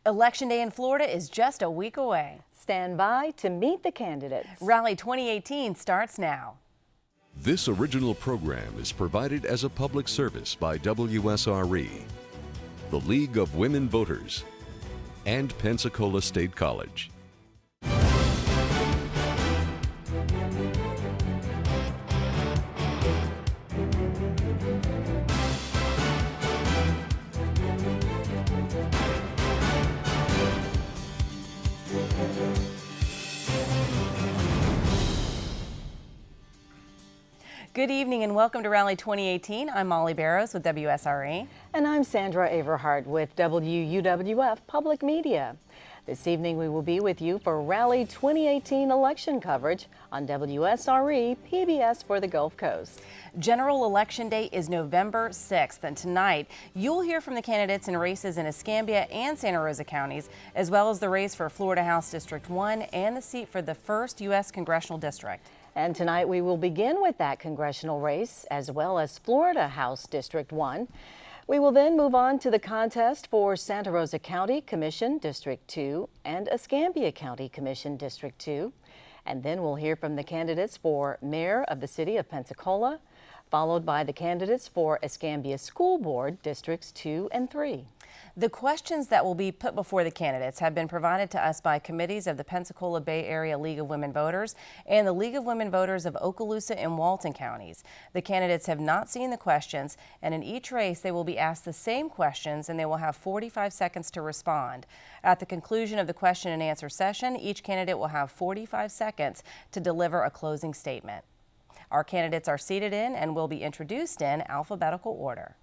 Election Day in Florida is just a week away. Stand by to meet the candidates. Rally 2018 starts now. This original program is provided as a public service by WSRE, the League of Women Voters, and Pensacola State College. Good evening and welcome to Rally 2018. I'm Molly Barrows with WSRE. And I'm Sandra Averhart with WUWF Public Media. This evening we will be with you for Rally 2018 election coverage on WSRE PBS for the Gulf Coast. General Election Day is November 6th, and tonight you'll hear from the candidates in races in Escambia and Santa Rosa counties, as well as the race for Florida House District 1 and the seat for the 1st U.S. Congressional District. And tonight we will begin with that congressional race as well as Florida House District 1. We will then move on to the contest for Santa Rosa County Commission District 2 and Escambia County Commission District 2. And then we'll hear from the candidates for Mayor of the City of Pensacola, followed by the candidates for Escambia School Board Districts 2 and 3. The questions that will be put before the candidates have been provided to us by committees of the Pensacola Bay Area League of Women Voters and the League of Women Voters of Okaloosa and Walton counties. The candidates have not seen the questions, and in each race they will be asked the same questions and they will have 45 seconds to respond. At the conclusion of the question and answer session, each candidate will have 45 seconds to deliver a closing statement. Our candidates are seated in and will be introduced in alphabetical order.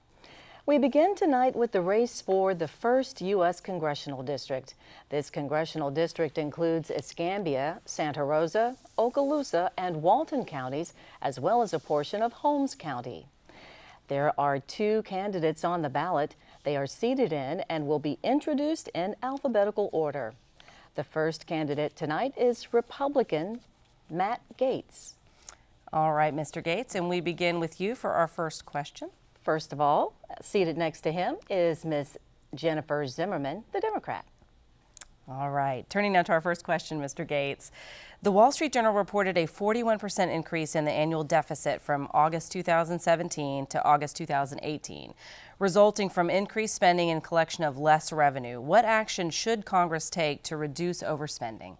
We begin tonight with the race for the 1st U.S. Congressional District. This congressional district includes Escambia, Santa Rosa, Okaloosa, and Walton counties, as well as a portion of Holmes County. There are 2 candidates on the ballot. They are seated in and will be introduced in alphabetical order. The first candidate tonight is Republican Matt Gaetz. All right, Mr. Gaetz, and we begin with you for our first question. First of all, seated next to him is Ms. Jennifer Zimmerman, the Democrat. All right, turning now to our first question, Mr. Gaetz. The Wall Street Journal reported a 41% increase in the annual deficit from August 2017 to August 2018, resulting from increased spending and collection of less revenue. What action should Congress take to reduce overspending?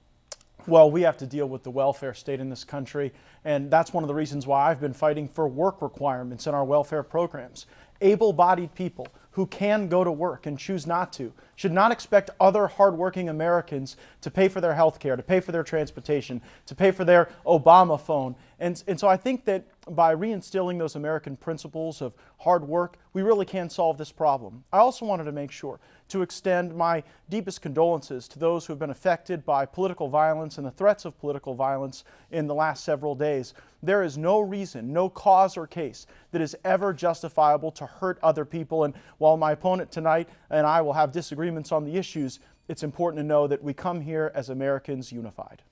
Well, we have to deal with the welfare state in this country, and that's one of the reasons why I've been fighting for work requirements in our welfare programs. Able-bodied people who can go to work and choose not to should not expect other hardworking Americans to pay for their health care, to pay for their transportation, to pay for their Obama phone. And so I think that by reinstilling those American principles of hard work, we really can solve this problem. I also wanted to make sure to extend my deepest condolences to those who have been affected by political violence and the threats of political violence in the last several days. There is no reason, no cause or case that is ever justifiable to hurt other people. And while my opponent tonight and I will have disagreements on the issues, it's important to know that we come here as Americans unified.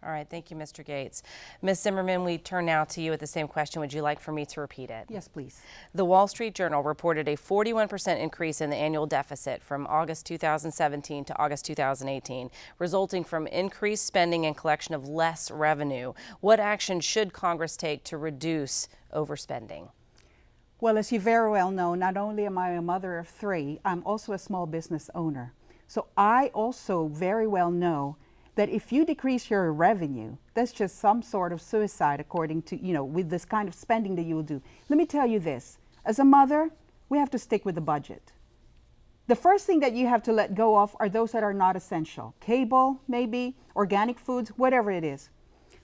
All right, thank you, Mr. Gaetz. Ms. Zimmerman, we turn now to you with the same question. Would you like for me to repeat it? Yes, please. The Wall Street Journal reported a 41% increase in the annual deficit from August 2017 to August 2018, resulting from increased spending and collection of less revenue. What action should Congress take to reduce overspending? Well, as you very well know, not only am I a mother of 3, I'm also a small business owner. So I also very well know that if you decrease your revenue, that's just some sort of suicide according to, with this kind of spending that you will do. Let me tell you this, as a mother, we have to stick with the budget. The first thing that you have to let go of are those that are not essential. Cable, maybe, organic foods, whatever it is.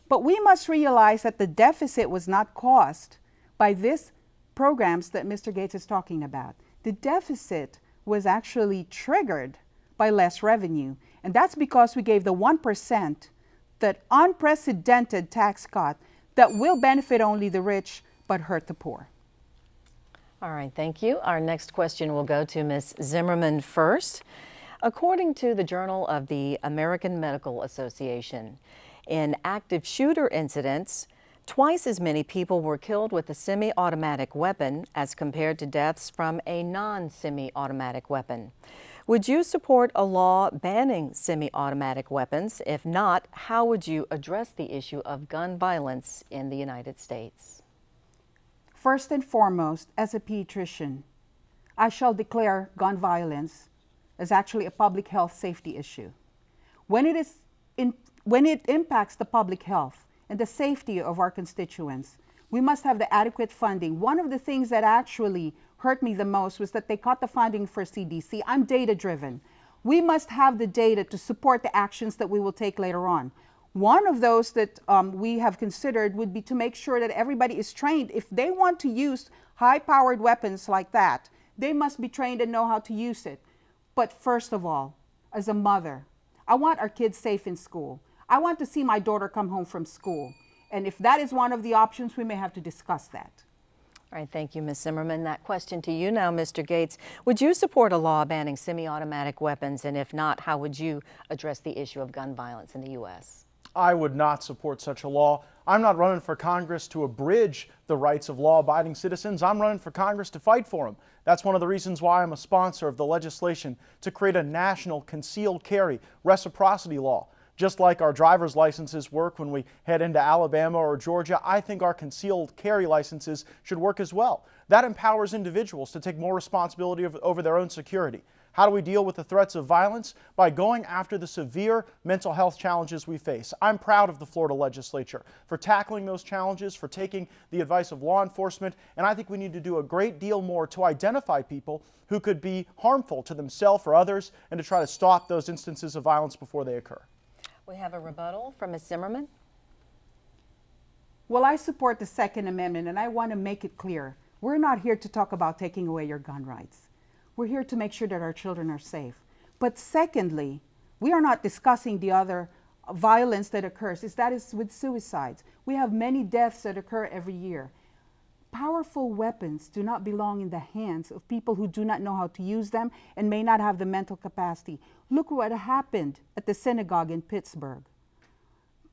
But we must realize that the deficit was not caused by these programs that Mr. Gaetz is talking about. The deficit was actually triggered by less revenue. And that's because we gave the 1% that unprecedented tax cut that will benefit only the rich but hurt the poor. All right, thank you. Our next question will go to Ms. Zimmerman first. According to the Journal of the American Medical Association, in active shooter incidents, twice as many people were killed with a semi-automatic weapon as compared to deaths from a non-semi-automatic weapon. Would you support a law banning semi-automatic weapons? If not, how would you address the issue of gun violence in the United States? First and foremost, as a pediatrician, I shall declare gun violence as actually a public health safety issue. When it impacts the public health and the safety of our constituents, we must have the adequate funding. One of the things that actually hurt me the most was that they cut the funding for CDC. I'm data-driven. We must have the data to support the actions that we will take later on. One of those that we have considered would be to make sure that everybody is trained. If they want to use high-powered weapons like that, they must be trained and know how to use it. But first of all, as a mother, I want our kids safe in school. I want to see my daughter come home from school. And if that is one of the options, we may have to discuss that. All right, thank you, Ms. Zimmerman. That question to you now, Mr. Gates. Would you support a law banning semi-automatic weapons? And if not, how would you address the issue of gun violence in the U.S.? I would not support such a law. I'm not running for Congress to abridge the rights of law-abiding citizens. I'm running for Congress to fight for them. That's one of the reasons why I'm a sponsor of the legislation to create a national concealed carry reciprocity law. Just like our driver's licenses work when we head into Alabama or Georgia, I think our concealed carry licenses should work as well. That empowers individuals to take more responsibility over their own security. How do we deal with the threats of violence? By going after the severe mental health challenges we face. I'm proud of the Florida legislature for tackling those challenges, for taking the advice of law enforcement, and I think we need to do a great deal more to identify people who could be harmful to themselves or others and to try to stop those instances of violence before they occur. We have a rebuttal from Ms. Zimmerman. Well, I support the Second Amendment, and I want to make it clear. We're not here to talk about taking away your gun rights. We're here to make sure that our children are safe. But secondly, we are not discussing the other violence that occurs. That is with suicides. We have many deaths that occur every year. Powerful weapons do not belong in the hands of people who do not know how to use them and may not have the mental capacity. Look what happened at the synagogue in Pittsburgh.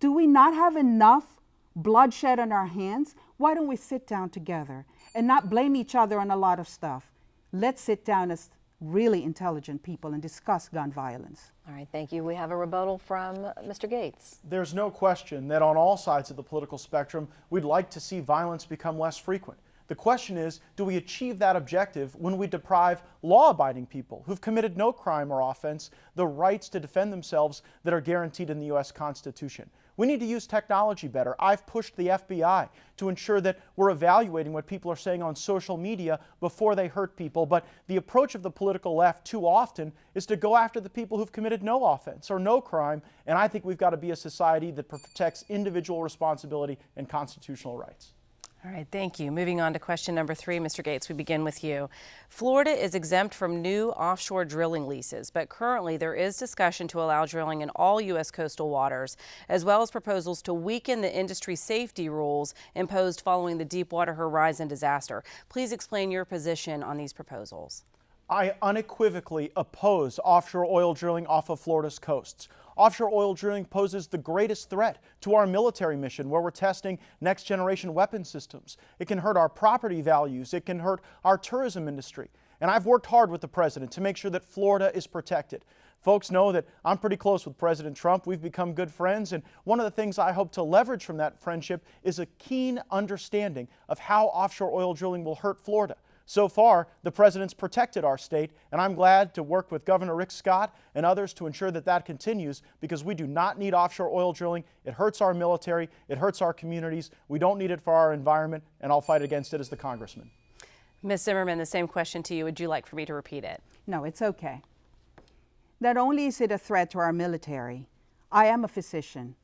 Do we not have enough bloodshed on our hands? Why don't we sit down together and not blame each other on a lot of stuff? Let's sit down as really intelligent people and discuss gun violence. All right, thank you. We have a rebuttal from Mr. Gates. There's no question that on all sides of the political spectrum, we'd like to see violence become less frequent. The question is, do we achieve that objective when we deprive law-abiding people who've committed no crime or offense the rights to defend themselves that are guaranteed in the U.S. Constitution? We need to use technology better. I've pushed the FBI to ensure that we're evaluating what people are saying on social media before they hurt people. But the approach of the political left too often is to go after the people who've committed no offense or no crime. And I think we've got to be a society that protects individual responsibility and constitutional rights. All right, thank you. Moving on to question number 3, Mr. Gates, we begin with you. Florida is exempt from new offshore drilling leases, but currently there is discussion to allow drilling in all U.S. coastal waters, as well as proposals to weaken the industry safety rules imposed following the Deepwater Horizon disaster. Please explain your position on these proposals. I unequivocally oppose offshore oil drilling off of Florida's coasts. Offshore oil drilling poses the greatest threat to our military mission, where we're testing next-generation weapon systems. It can hurt our property values. It can hurt our tourism industry. And I've worked hard with the president to make sure that Florida is protected. Folks know that I'm pretty close with President Trump. We've become good friends, and one of the things I hope to leverage from that friendship is a keen understanding of how offshore oil drilling will hurt Florida. So far, the president's protected our state, and I'm glad to work with Governor Rick Scott and others to ensure that that continues, because we do not need offshore oil drilling. It hurts our military, it hurts our communities. We don't need it for our environment, and I'll fight against it as the congressman. Ms. Zimmerman, the same question to you. Would you like for me to repeat it? No, it's okay. Not only is it a threat to our military, I am a physician.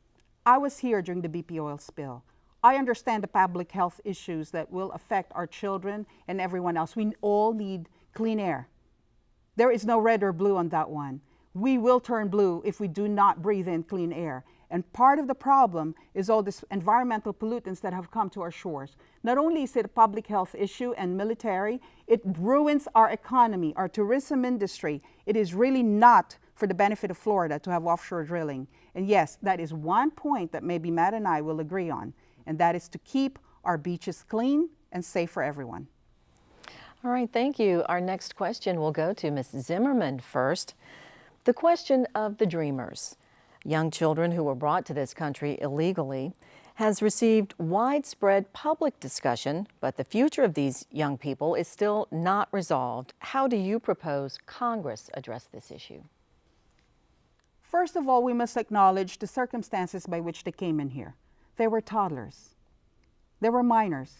I was here during the BP oil spill. I understand the public health issues that will affect our children and everyone else. We all need clean air. There is no red or blue on that one. We will turn blue if we do not breathe in clean air. And part of the problem is all this environmental pollutants that have come to our shores. Not only is it a public health issue and military, it ruins our economy, our tourism industry. It is really not for the benefit of Florida to have offshore drilling. And yes, that is one point that maybe Matt and I will agree on, and that is to keep our beaches clean and safe for everyone. All right, thank you. Our next question will go to Ms. Zimmerman first. The question of the dreamers, young children who were brought to this country illegally, has received widespread public discussion, but the future of these young people is still not resolved. How do you propose Congress address this issue? First of all, we must acknowledge the circumstances by which they came in here. They were toddlers. They were minors.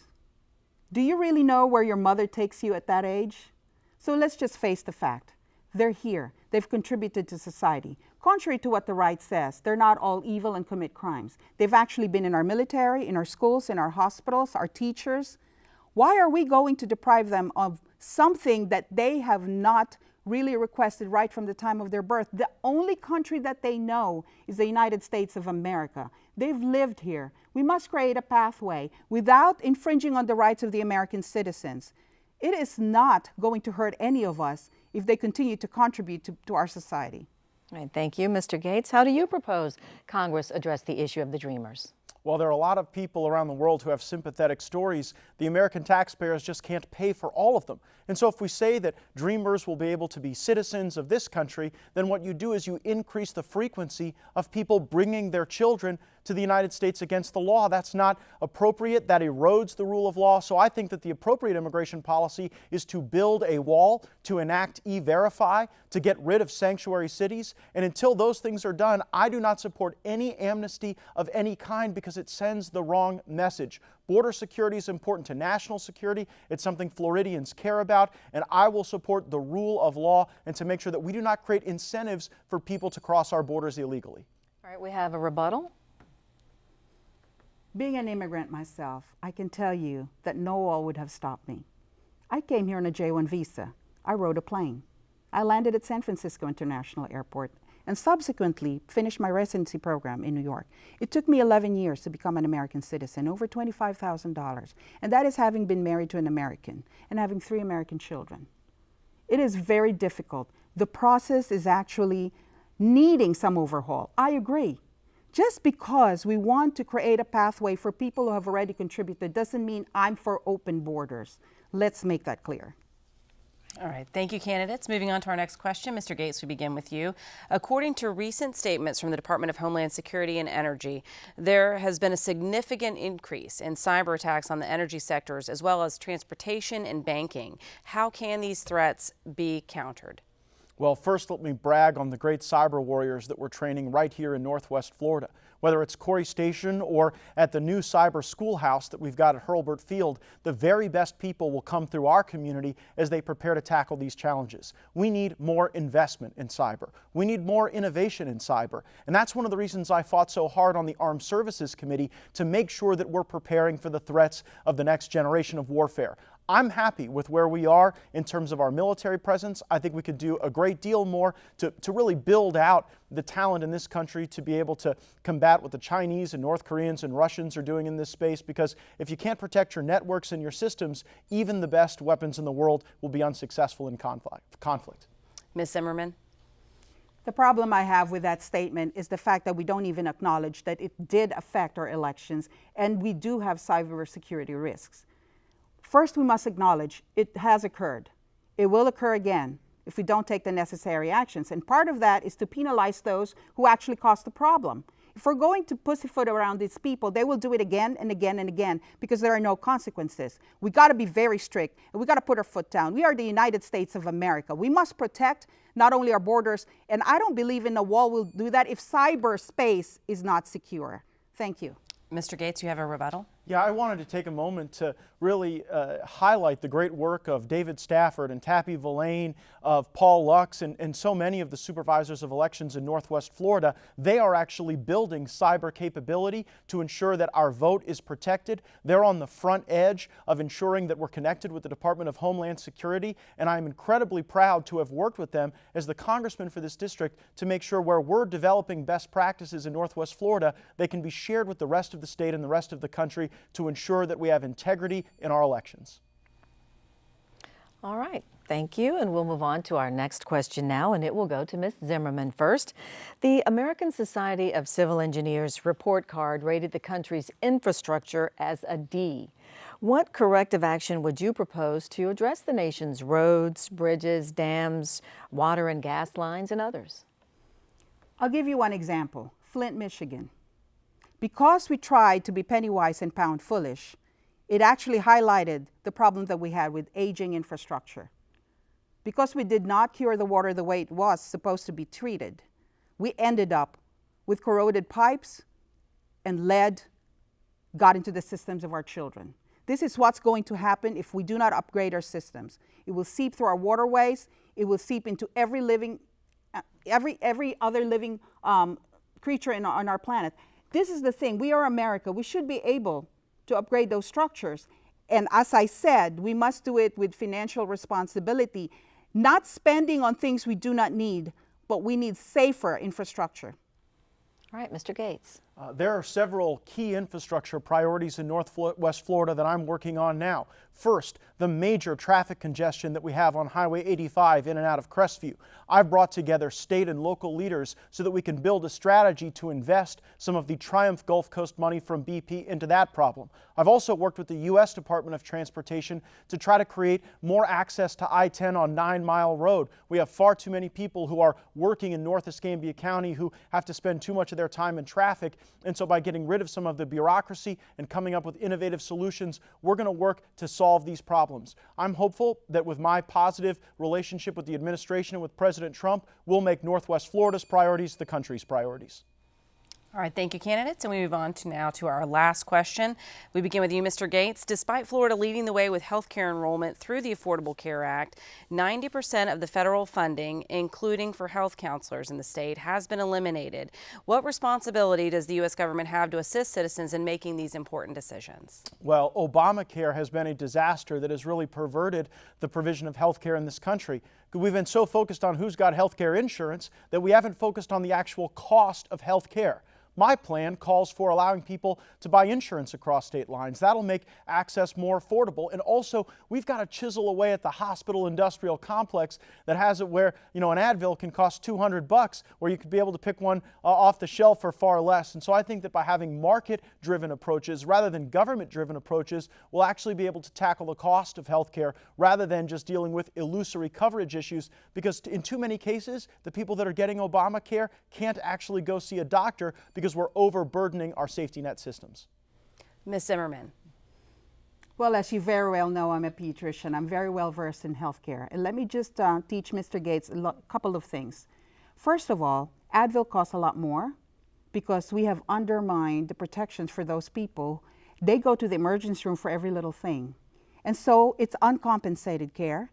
Do you really know where your mother takes you at that age? So let's just face the fact. They're here. They've contributed to society. Contrary to what the right says, they're not all evil and commit crimes. They've actually been in our military, in our schools, in our hospitals, our teachers. Why are we going to deprive them of something that they have not really requested right from the time of their birth? The only country that they know is the United States of America. They've lived here. We must create a pathway without infringing on the rights of the American citizens. It is not going to hurt any of us if they continue to contribute to our society. All right, thank you. Mr. Gates, how do you propose Congress address the issue of the dreamers? While there are a lot of people around the world who have sympathetic stories, the American taxpayers just can't pay for all of them. And so if we say that dreamers will be able to be citizens of this country, then what you do is you increase the frequency of people bringing their children to the United States against the law. That's not appropriate. That erodes the rule of law. So I think that the appropriate immigration policy is to build a wall, to enact E-Verify, to get rid of sanctuary cities. And until those things are done, I do not support any amnesty of any kind because it sends the wrong message. Border security is important to national security. It's something Floridians care about, and I will support the rule of law and to make sure that we do not create incentives for people to cross our borders illegally. All right, we have a rebuttal. Being an immigrant myself, I can tell you that no law would have stopped me. I came here on a J-1 visa. I rode a plane. I landed at San Francisco International Airport and subsequently finished my residency program in New York. It took me 11 years to become an American citizen, over $25,000, and that is having been married to an American and having 3 American children. It is very difficult. The process is actually needing some overhaul. I agree. Just because we want to create a pathway for people who have already contributed doesn't mean I'm for open borders. Let's make that clear. All right, thank you, candidates. Moving on to our next question. Mr. Gates, we begin with you. According to recent statements from the Department of Homeland Security and Energy, there has been a significant increase in cyber attacks on the energy sectors as well as transportation and banking. How can these threats be countered? Well, first let me brag on the great cyber warriors that we're training right here in Northwest Florida. Whether it's Corey Station or at the new cyber schoolhouse that we've got at Hurlburt Field, the very best people will come through our community as they prepare to tackle these challenges. We need more investment in cyber. We need more innovation in cyber. And that's one of the reasons I fought so hard on the Armed Services Committee to make sure that we're preparing for the threats of the next generation of warfare. I'm happy with where we are in terms of our military presence. I think we could do a great deal more to really build out the talent in this country to be able to combat what the Chinese and North Koreans and Russians are doing in this space, because if you can't protect your networks and your systems, even the best weapons in the world will be unsuccessful in conflict. Ms. Zimmerman? The problem I have with that statement is the fact that we don't even acknowledge that it did affect our elections, and we do have cybersecurity risks. First, we must acknowledge it has occurred. It will occur again if we don't take the necessary actions. And part of that is to penalize those who actually caused the problem. If we're going to pussyfoot around these people, they will do it again and again and again because there are no consequences. We got to be very strict, and we got to put our foot down. We are the United States of America. We must protect not only our borders, and I don't believe in a wall will do that if cyberspace is not secure. Thank you. Mr. Gates, you have a rebuttal? Yeah, I wanted to take a moment to really highlight the great work of David Stafford and Tappy Villain, of Paul Lux, and so many of the supervisors of elections in Northwest Florida. They are actually building cyber capability to ensure that our vote is protected. They're on the front edge of ensuring that we're connected with the Department of Homeland Security, and I'm incredibly proud to have worked with them as the congressman for this district to make sure where we're developing best practices in Northwest Florida, they can be shared with the rest of the state and the rest of the country to ensure that we have integrity in our elections. All right, thank you. And we'll move on to our next question now, and it will go to Ms. Zimmerman first. The American Society of Civil Engineers report card rated the country's infrastructure as a D. What corrective action would you propose to address the nation's roads, bridges, dams, water and gas lines, and others? I'll give you one example. Flint, Michigan. Because we tried to be penny wise and pound foolish, it actually highlighted the problem that we had with aging infrastructure. Because we did not cure the water the way it was supposed to be treated, we ended up with corroded pipes, and lead got into the systems of our children. This is what's going to happen if we do not upgrade our systems. It will seep through our waterways. It will seep into every other living creature on our planet. This is the thing. We are America. We should be able to upgrade those structures. And as I said, we must do it with financial responsibility, not spending on things we do not need, but we need safer infrastructure. All right, Mr. Gates. There are several key infrastructure priorities in Northwest Florida that I'm working on now. First, the major traffic congestion that we have on Highway 85 in and out of Crestview. I've brought together state and local leaders so that we can build a strategy to invest some of the Triumph Gulf Coast money from BP into that problem. I've also worked with the U.S. Department of Transportation to try to create more access to I-10 on 9 Mile Road. We have far too many people who are working in North Escambia County who have to spend too much of their time in traffic. And so by getting rid of some of the bureaucracy and coming up with innovative solutions, we're going to work to solve these problems. I'm hopeful that with my positive relationship with the administration and with President Trump, we'll make Northwest Florida's priorities the country's priorities. All right, thank you, candidates. And we move on now to our last question. We begin with you, Mr. Gates. Despite Florida leading the way with health care enrollment through the Affordable Care Act, 90% of the federal funding, including for health counselors in the state, has been eliminated. What responsibility does the U.S. government have to assist citizens in making these important decisions? Well, Obamacare has been a disaster that has really perverted the provision of health care in this country. We've been so focused on who's got health care insurance that we haven't focused on the actual cost of health care. My plan calls for allowing people to buy insurance across state lines. That'll make access more affordable. And also, we've got to chisel away at the hospital industrial complex that has it where, an Advil can cost $200, where you could be able to pick one off the shelf for far less. And so I think that by having market-driven approaches rather than government-driven approaches, we'll actually be able to tackle the cost of health care rather than just dealing with illusory coverage issues, because in too many cases, the people that are getting Obamacare can't actually go see a doctor because we're overburdening our safety net systems. Ms. Zimmerman. Well, as you very well know, I'm a pediatrician. I'm very well versed in healthcare. And let me just teach Mr. Gates a couple of things. First of all, Advil costs a lot more because we have undermined the protections for those people. They go to the emergency room for every little thing. And so it's uncompensated care.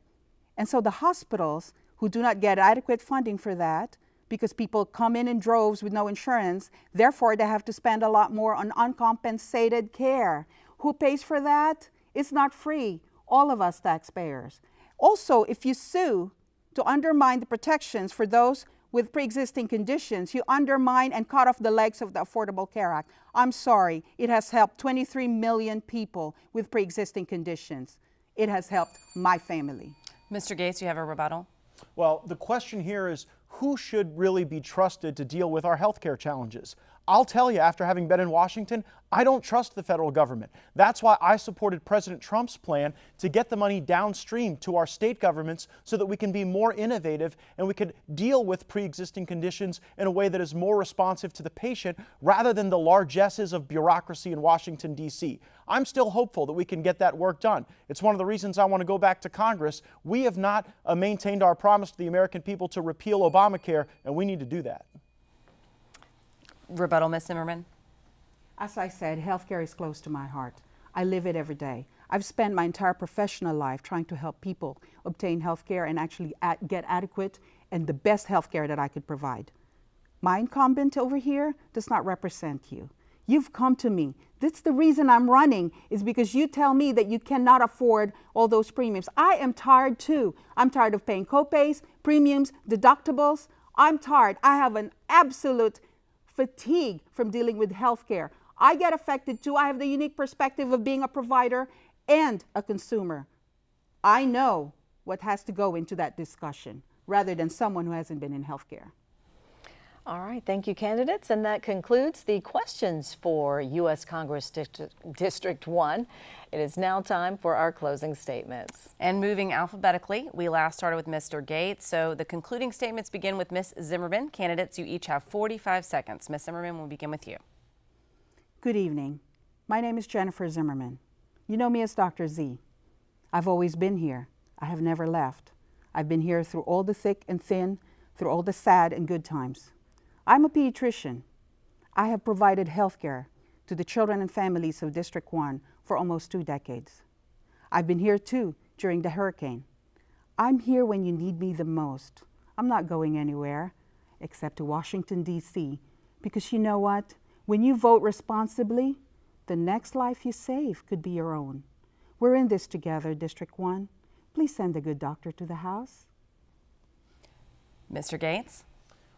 And so the hospitals who do not get adequate funding for that, because people come in droves with no insurance, therefore they have to spend a lot more on uncompensated care. Who pays for that? It's not free. All of us taxpayers. Also, if you sue to undermine the protections for those with pre-existing conditions, you undermine and cut off the legs of the Affordable Care Act. I'm sorry, it has helped 23 million people with pre-existing conditions. It has helped my family. Mr. Gates, you have a rebuttal? Well, the question here is, who should really be trusted to deal with our healthcare challenges? I'll tell you, after having been in Washington, I don't trust the federal government. That's why I supported President Trump's plan to get the money downstream to our state governments so that we can be more innovative and we could deal with pre-existing conditions in a way that is more responsive to the patient rather than the largesses of bureaucracy in Washington, D.C. I'm still hopeful that we can get that work done. It's one of the reasons I want to go back to Congress. We have not maintained our promise to the American people to repeal Obamacare, and we need to do that. Rebuttal, Ms. Zimmerman. As I said, healthcare is close to my heart. I live it every day. I've spent my entire professional life trying to help people obtain healthcare and actually get adequate and the best healthcare that I could provide. My incumbent over here does not represent you. You've come to me. That's the reason I'm running, is because you tell me that you cannot afford all those premiums. I am tired too. I'm tired of paying copays, premiums, deductibles. I'm tired. I have an absolute fatigue from dealing with healthcare. I get affected too. I have the unique perspective of being a provider and a consumer. I know what has to go into that discussion rather than someone who hasn't been in healthcare. All right, thank you, candidates. And that concludes the questions for U.S. Congress District 1. It is now time for our closing statements. And moving alphabetically, we last started with Mr. Gates, so the concluding statements begin with Ms. Zimmerman. Candidates, you each have 45 seconds. Ms. Zimmerman, we'll begin with you. Good evening. My name is Jennifer Zimmerman. You know me as Dr. Z. I've always been here. I have never left. I've been here through all the thick and thin, through all the sad and good times. I'm a pediatrician. I have provided health care to the children and families of District 1 for almost 2 decades. I've been here too during the hurricane. I'm here when you need me the most. I'm not going anywhere except to Washington, D.C. because you know what? When you vote responsibly, the next life you save could be your own. We're in this together, District 1. Please send a good doctor to the House. Mr. Gates?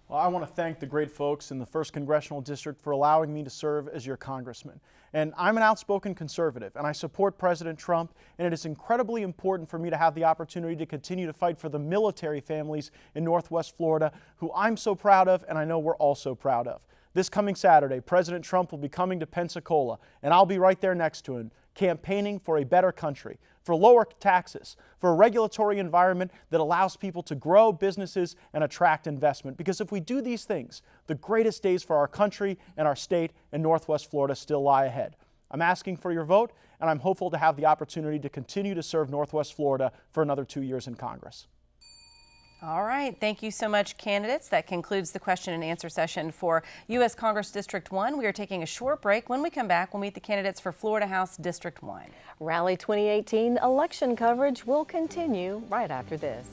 Well, I want to thank the great folks in the 1st Congressional District for allowing me to serve as your congressman. And I'm an outspoken conservative, and I support President Trump, and it is incredibly important for me to have the opportunity to continue to fight for the military families in Northwest Florida, who I'm so proud of, and I know we're all so proud of. This coming Saturday, President Trump will be coming to Pensacola, and I'll be right there next to him, campaigning for a better country, for lower taxes, for a regulatory environment that allows people to grow businesses and attract investment. Because if we do these things, the greatest days for our country and our state and Northwest Florida still lie ahead. I'm asking for your vote, and I'm hopeful to have the opportunity to continue to serve Northwest Florida for another 2 years in Congress. All right, thank you so much, candidates. That concludes the question and answer session for U.S. Congress District 1. We are taking a short break. When we come back, we'll meet the candidates for Florida House District 1. Rally 2018 election coverage will continue right after this.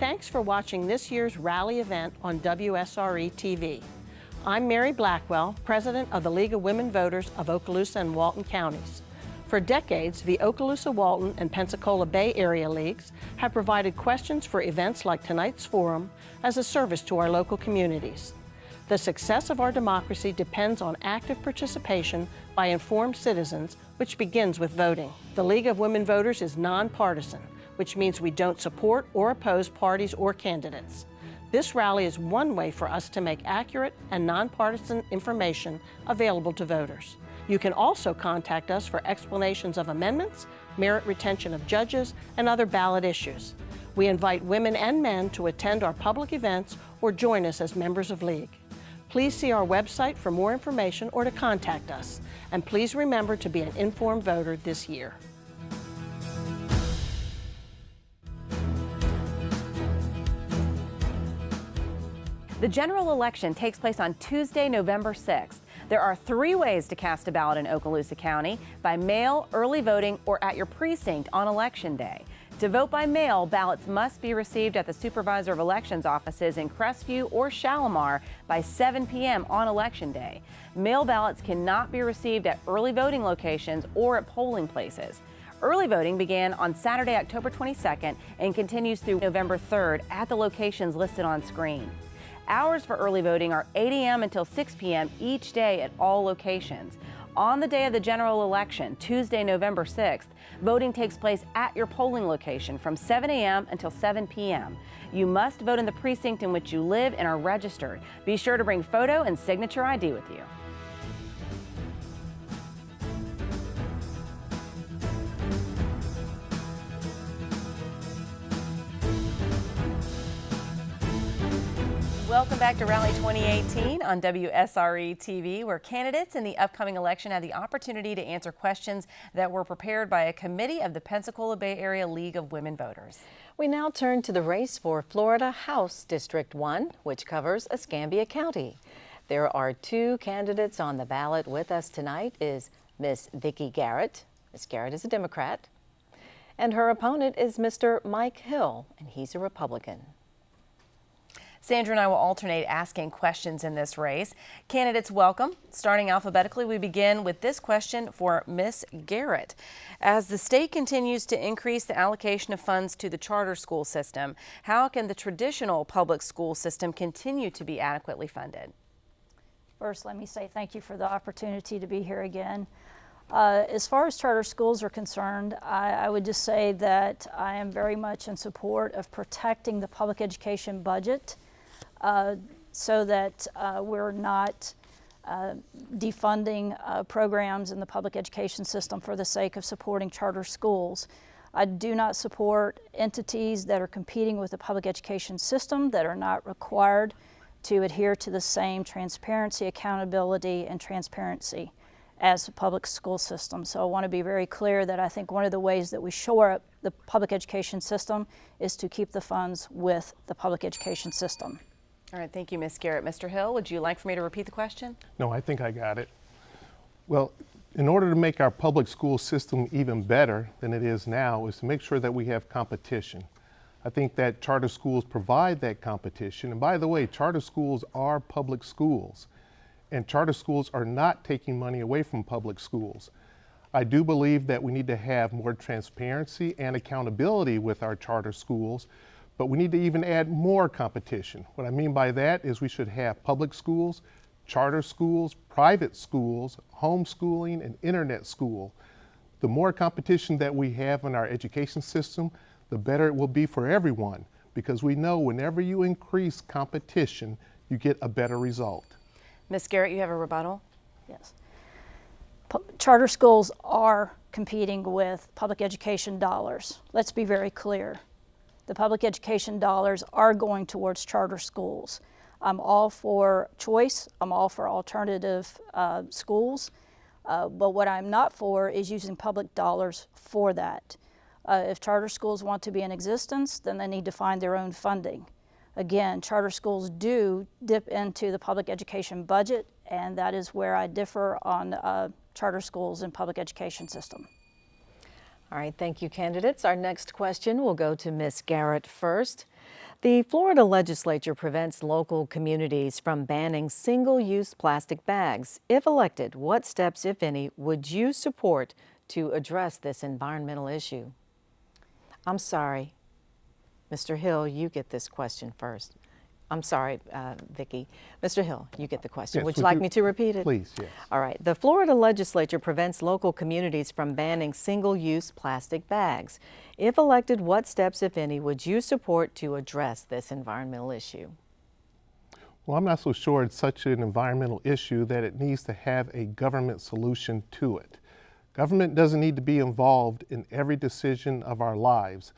Thanks for watching this year's rally event on WSRE TV. I'm Mary Blackwell, President of the League of Women Voters of Okaloosa and Walton counties. For decades, the Okaloosa, Walton, and Pensacola Bay Area Leagues have provided questions for events like tonight's forum as a service to our local communities. The success of our democracy depends on active participation by informed citizens, which begins with voting. The League of Women Voters is nonpartisan, which means we don't support or oppose parties or candidates. This rally is one way for us to make accurate and nonpartisan information available to voters. You can also contact us for explanations of amendments, merit retention of judges, and other ballot issues. We invite women and men to attend our public events or join us as members of League. Please see our website for more information or to contact us. And please remember to be an informed voter this year. The general election takes place on Tuesday, November 6th. There are 3 ways to cast a ballot in Okaloosa County: by mail, early voting, or at your precinct on Election Day. To vote by mail, ballots must be received at the Supervisor of Elections offices in Crestview or Shalimar by 7 p.m. on Election Day. Mail ballots cannot be received at early voting locations or at polling places. Early voting began on Saturday, October 22nd and continues through November 3rd at the locations listed on screen. Hours for early voting are 8 a.m. until 6 p.m. each day at all locations. On the day of the general election, Tuesday, November 6th, voting takes place at your polling location from 7 a.m. until 7 p.m. You must vote in the precinct in which you live and are registered. Be sure to bring photo and signature ID with you. Welcome back to Rally 2018 on WSRE TV, where candidates in the upcoming election had the opportunity to answer questions that were prepared by a committee of the Pensacola Bay Area League of Women Voters. We now turn to the race for Florida House District 1, which covers Escambia County. There are 2 candidates on the ballot. With us tonight is Miss Vicki Garrett. Miss Garrett is a Democrat. And her opponent is Mr. Mike Hill, and he's a Republican. Sandra and I will alternate asking questions in this race. Candidates, welcome. Starting alphabetically, we begin with this question for Miss Garrett. As the state continues to increase the allocation of funds to the charter school system, how can the traditional public school system continue to be adequately funded? First, let me say thank you for the opportunity to be here again. As far as charter schools are concerned, I would just say that I am very much in support of protecting the public education budget so that we're not defunding programs in the public education system for the sake of supporting charter schools. I do not support entities that are competing with the public education system that are not required to adhere to the same transparency, accountability, and transparency as the public school system. So I want to be very clear that I think one of the ways that we shore up the public education system is to keep the funds with the public education system. All right, thank you, Ms. Garrett. Mr. Hill, would you like for me to repeat the question? No, I think I got it. Well, in order to make our public school system even better than it is now is to make sure that we have competition. I think that charter schools provide that competition. And by the way, charter schools are public schools, and charter schools are not taking money away from public schools. I do believe that we need to have more transparency and accountability with our charter schools, but we need to even add more competition. What I mean by that is we should have public schools, charter schools, private schools, homeschooling, and internet school. The more competition that we have in our education system, the better it will be for everyone, because we know whenever you increase competition, you get a better result. Ms. Garrett, you have a rebuttal? Yes. Charter schools are competing with public education dollars. Let's be very clear. The public education dollars are going towards charter schools. I'm all for choice. I'm all for alternative schools. But what I'm not for is using public dollars for that. If charter schools want to be in existence, then they need to find their own funding. Again, charter schools do dip into the public education budget, and that is where I differ on charter schools and public education system. All right, thank you, candidates. Our next question will go to Ms. Garrett first. The Florida legislature prevents local communities from banning single-use plastic bags. If elected, what steps, if any, would you support to address this environmental issue? I'm sorry. Mr. Hill, you get this question first. I'm sorry, Vicki. Mr. Hill, you get the question. Yes, would you like me to repeat it? Please, yes. All right. The Florida legislature prevents local communities from banning single-use plastic bags. If elected, what steps, if any, would you support to address this environmental issue? Well, I'm not so sure it's such an environmental issue that it needs to have a government solution to it. Government doesn't need to be involved in every decision of our lives.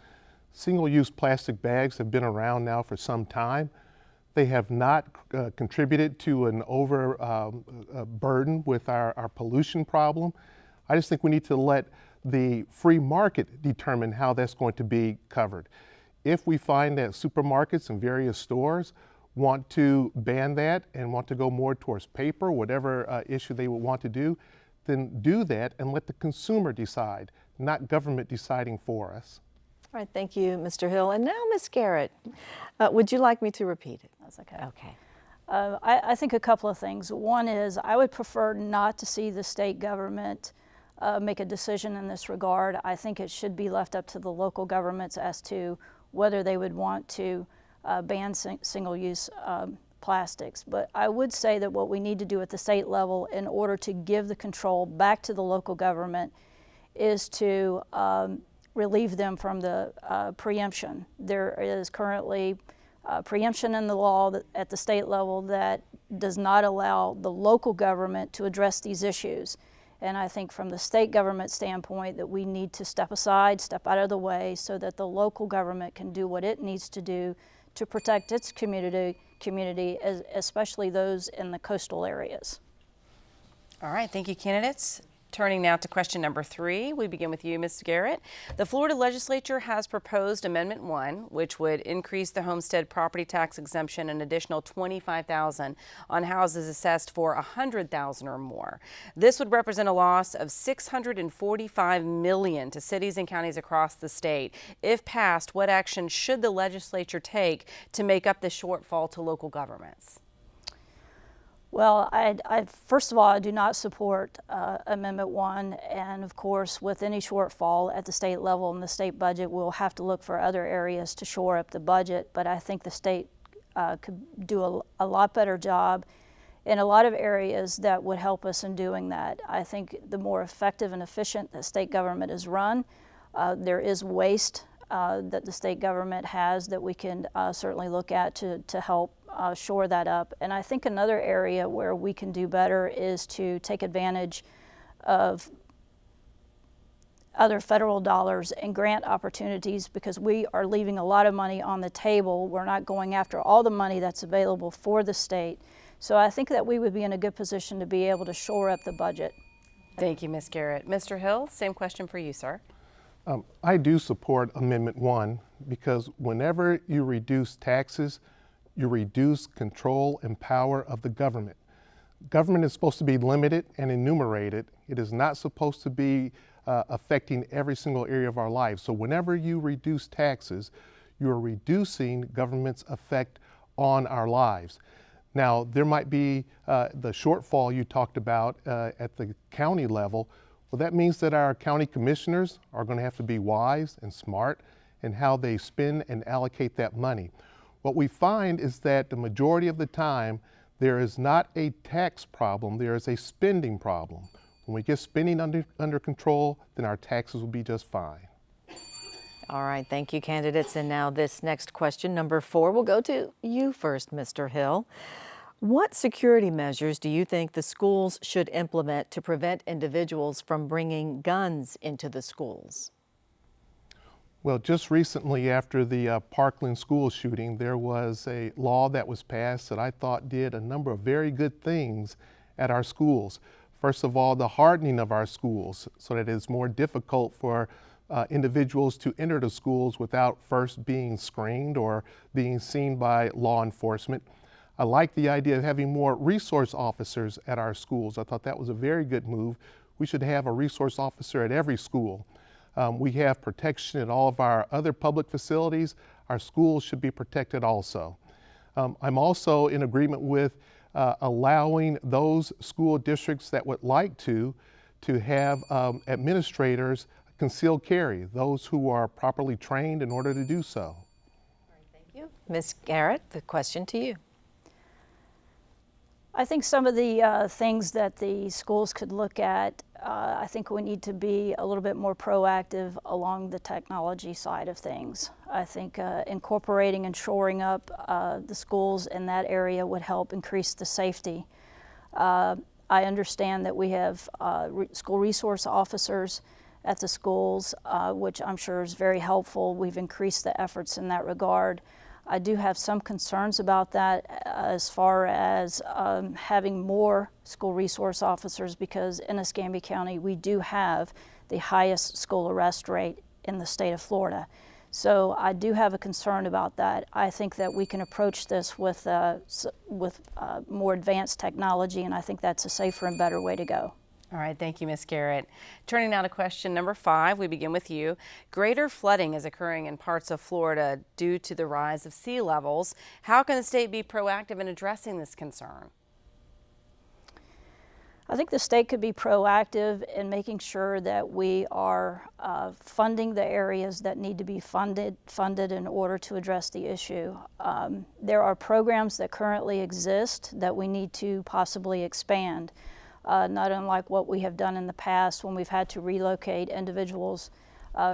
Single-use plastic bags have been around now for some time. They have not contributed to an burden with our pollution problem. I just think we need to let the free market determine how that's going to be covered. If we find that supermarkets and various stores want to ban that and want to go more towards paper, whatever issue they would want to do, then do that and let the consumer decide, not government deciding for us. All right, thank you, Mr. Hill. And now, Ms. Garrett, would you like me to repeat it? That's okay. Okay. I think a couple of things. One is I would prefer not to see the state government make a decision in this regard. I think it should be left up to the local governments as to whether they would want to ban single-use plastics. But I would say that what we need to do at the state level in order to give the control back to the local government is to relieve them from the preemption. There is currently preemption in the law at the state level that does not allow the local government to address these issues. And I think from the state government standpoint that we need to step aside, step out of the way so that the local government can do what it needs to do to protect its community, especially those in the coastal areas. All right, thank you, candidates. Turning now to question number 3, we begin with you, Ms. Garrett. The Florida legislature has proposed Amendment 1, which would increase the homestead property tax exemption an additional $25,000 on houses assessed for $100,000 or more. This would represent a loss of $645 million to cities and counties across the state. If passed, what action should the legislature take to make up the shortfall to local governments? Well, first of all, I do not support Amendment 1, and of course, with any shortfall at the state level in the state budget, we'll have to look for other areas to shore up the budget, but I think the state could do a lot better job in a lot of areas that would help us in doing that. I think the more effective and efficient the state government is run, there is waste that the state government has that we can certainly look at to help shore that up. And I think another area where we can do better is to take advantage of other federal dollars and grant opportunities, because we are leaving a lot of money on the table. We're not going after all the money that's available for the state. So I think that we would be in a good position to be able to shore up the budget. Thank you, Ms. Garrett. Mr. Hill, same question for you, sir. I do support Amendment 1 because whenever you reduce taxes, you reduce control and power of the government. Government is supposed to be limited and enumerated. It is not supposed to be affecting every single area of our lives. So whenever you reduce taxes, you're reducing government's effect on our lives. Now, there might be the shortfall you talked about at the county level. Well, that means that our county commissioners are going to have to be wise and smart in how they spend and allocate that money. What we find is that the majority of the time, there is not a tax problem, there is a spending problem. When we get spending under control, then our taxes will be just fine. All right, thank you, candidates. And now this next question, number 4, will go to you first, Mr. Hill. What security measures do you think the schools should implement to prevent individuals from bringing guns into the schools? Well, just recently after the Parkland school shooting, there was a law that was passed that I thought did a number of very good things at our schools. First of all, the hardening of our schools so that it's more difficult for individuals to enter the schools without first being screened or being seen by law enforcement. I like the idea of having more resource officers at our schools. I thought that was a very good move. We should have a resource officer at every school. We have protection at all of our other public facilities. Our schools should be protected also. I'm also in agreement with allowing those school districts that would like to have administrators concealed carry, those who are properly trained in order to do so. All right, thank you. Ms. Garrett, the question to you. I think some of the things that the schools could look at, I think we need to be a little bit more proactive along the technology side of things. I think incorporating and shoring up the schools in that area would help increase the safety. I understand that we have school resource officers at the schools, which I'm sure is very helpful. We've increased the efforts in that regard. I do have some concerns about that as far as having more school resource officers, because in Escambia County we do have the highest school arrest rate in the state of Florida. So I do have a concern about that. I think that we can approach this with more advanced technology, and I think that's a safer and better way to go. All right, thank you, Ms. Garrett. Turning now to question number 5, we begin with you. Greater flooding is occurring in parts of Florida due to the rise of sea levels. How can the state be proactive in addressing this concern? I think the state could be proactive in making sure that we are funding the areas that need to be funded in order to address the issue. There are programs that currently exist that we need to possibly expand. Not unlike what we have done in the past when we've had to relocate individuals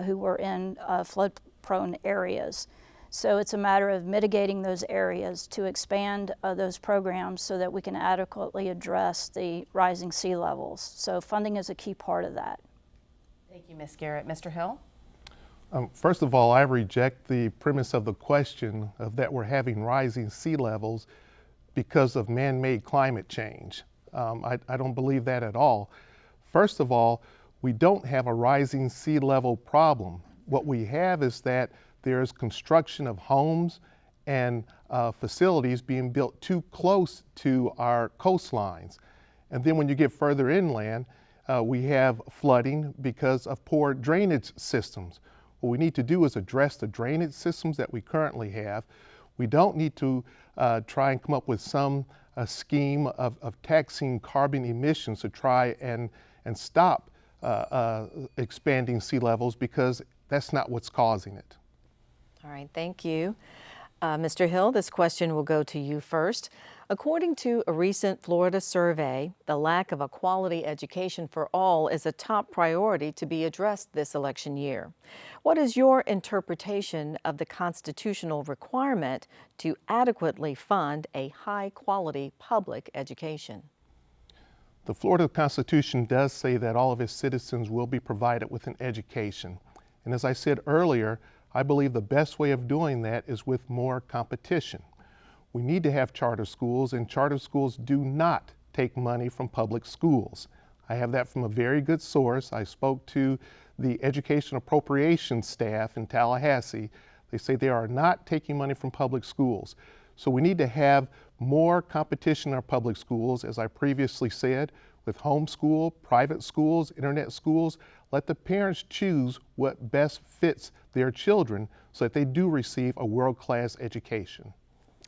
who were in flood-prone areas. So it's a matter of mitigating those areas to expand those programs so that we can adequately address the rising sea levels. So funding is a key part of that. Thank you, Ms. Garrett. Mr. Hill? First of all, I reject the premise of the question of that we're having rising sea levels because of man-made climate change. I don't believe that at all. First of all, we don't have a rising sea level problem. What we have is that there's construction of homes and facilities being built too close to our coastlines. And then when you get further inland, we have flooding because of poor drainage systems. What we need to do is address the drainage systems that we currently have. We don't need to try and come up with some scheme of taxing carbon emissions to try and stop expanding sea levels, because that's not what's causing it. All right, thank you. Mr. Hill, this question will go to you first. According to a recent Florida survey, the lack of a quality education for all is a top priority to be addressed this election year. What is your interpretation of the constitutional requirement to adequately fund a high-quality public education? The Florida Constitution does say that all of its citizens will be provided with an education. And as I said earlier, I believe the best way of doing that is with more competition. We need to have charter schools, and charter schools do not take money from public schools. I have that from a very good source. I spoke to the education appropriations staff in Tallahassee. They say they are not taking money from public schools. So we need to have more competition in our public schools, as I previously said, with homeschool, private schools, internet schools. Let the parents choose what best fits their children so that they do receive a world-class education.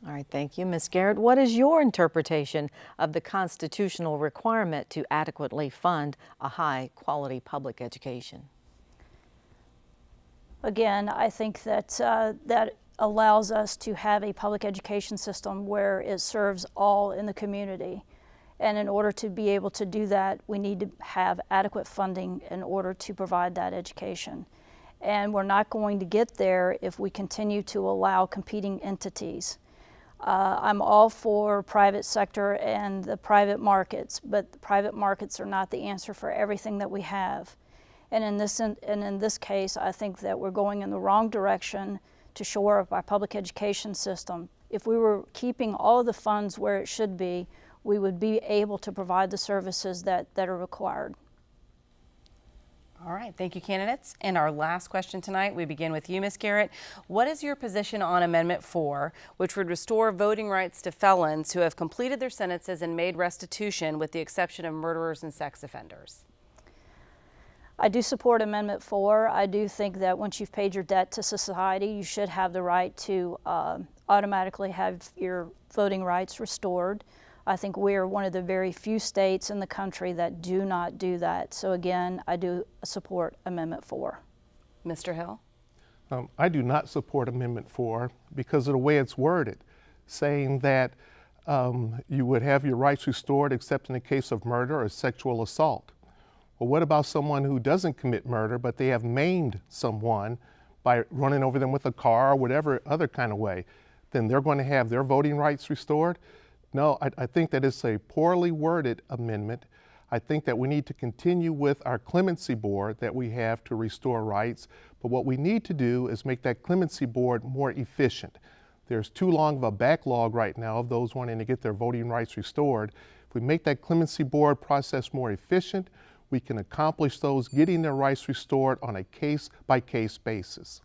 All right, thank you. Ms. Garrett, what is your interpretation of the constitutional requirement to adequately fund a high-quality public education? Again, I think that that allows us to have a public education system where it serves all in the community. And in order to be able to do that, we need to have adequate funding in order to provide that education. And we're not going to get there if we continue to allow competing entities. I'm all for private sector and the private markets, but the private markets are not the answer for everything that we have. And in this case, I think that we're going in the wrong direction to shore up our public education system. If we were keeping all of the funds where it should be, we would be able to provide the services that are required. All right, thank you, candidates. And our last question tonight, we begin with you, Ms. Garrett. What is your position on Amendment 4, which would restore voting rights to felons who have completed their sentences and made restitution, with the exception of murderers and sex offenders? I do support Amendment 4. I do think that once you've paid your debt to society, you should have the right to automatically have your voting rights restored. I think we are one of the very few states in the country that do not do that. So again, I do support Amendment 4. Mr. Hill? I do not support Amendment 4 because of the way it's worded, saying that you would have your rights restored except in the case of murder or sexual assault. Well, what about someone who doesn't commit murder, but they have maimed someone by running over them with a car or whatever other kind of way? Then they're going to have their voting rights restored? No, I think that it's a poorly worded amendment. I think that we need to continue with our clemency board that we have to restore rights. But what we need to do is make that clemency board more efficient. There's too long of a backlog right now of those wanting to get their voting rights restored. If we make that clemency board process more efficient, we can accomplish those getting their rights restored on a case-by-case basis.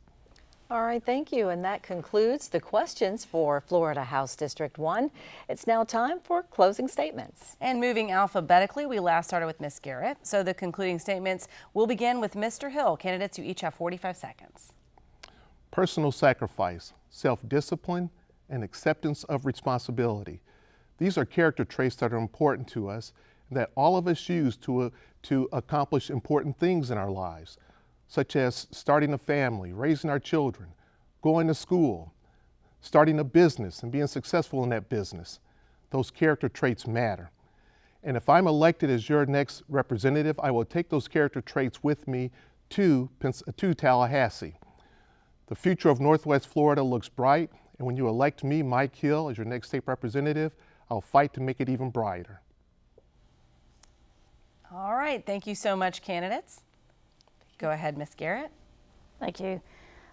All right, thank you. And that concludes the questions for Florida House District 1. It's now time for closing statements. And moving alphabetically, we last started with Ms. Garrett. So the concluding statements will begin with Mr. Hill. Candidates, you each have 45 seconds. Personal sacrifice, self-discipline, and acceptance of responsibility. These are character traits that are important to us and that all of us use to accomplish important things in our lives, such as starting a family, raising our children, going to school, starting a business and being successful in that business. Those character traits matter. And if I'm elected as your next representative, I will take those character traits with me to Tallahassee. The future of Northwest Florida looks bright, and when you elect me, Mike Hill, as your next state representative, I'll fight to make it even brighter. All right, thank you so much, candidates. Go ahead, Ms. Garrett. Thank you.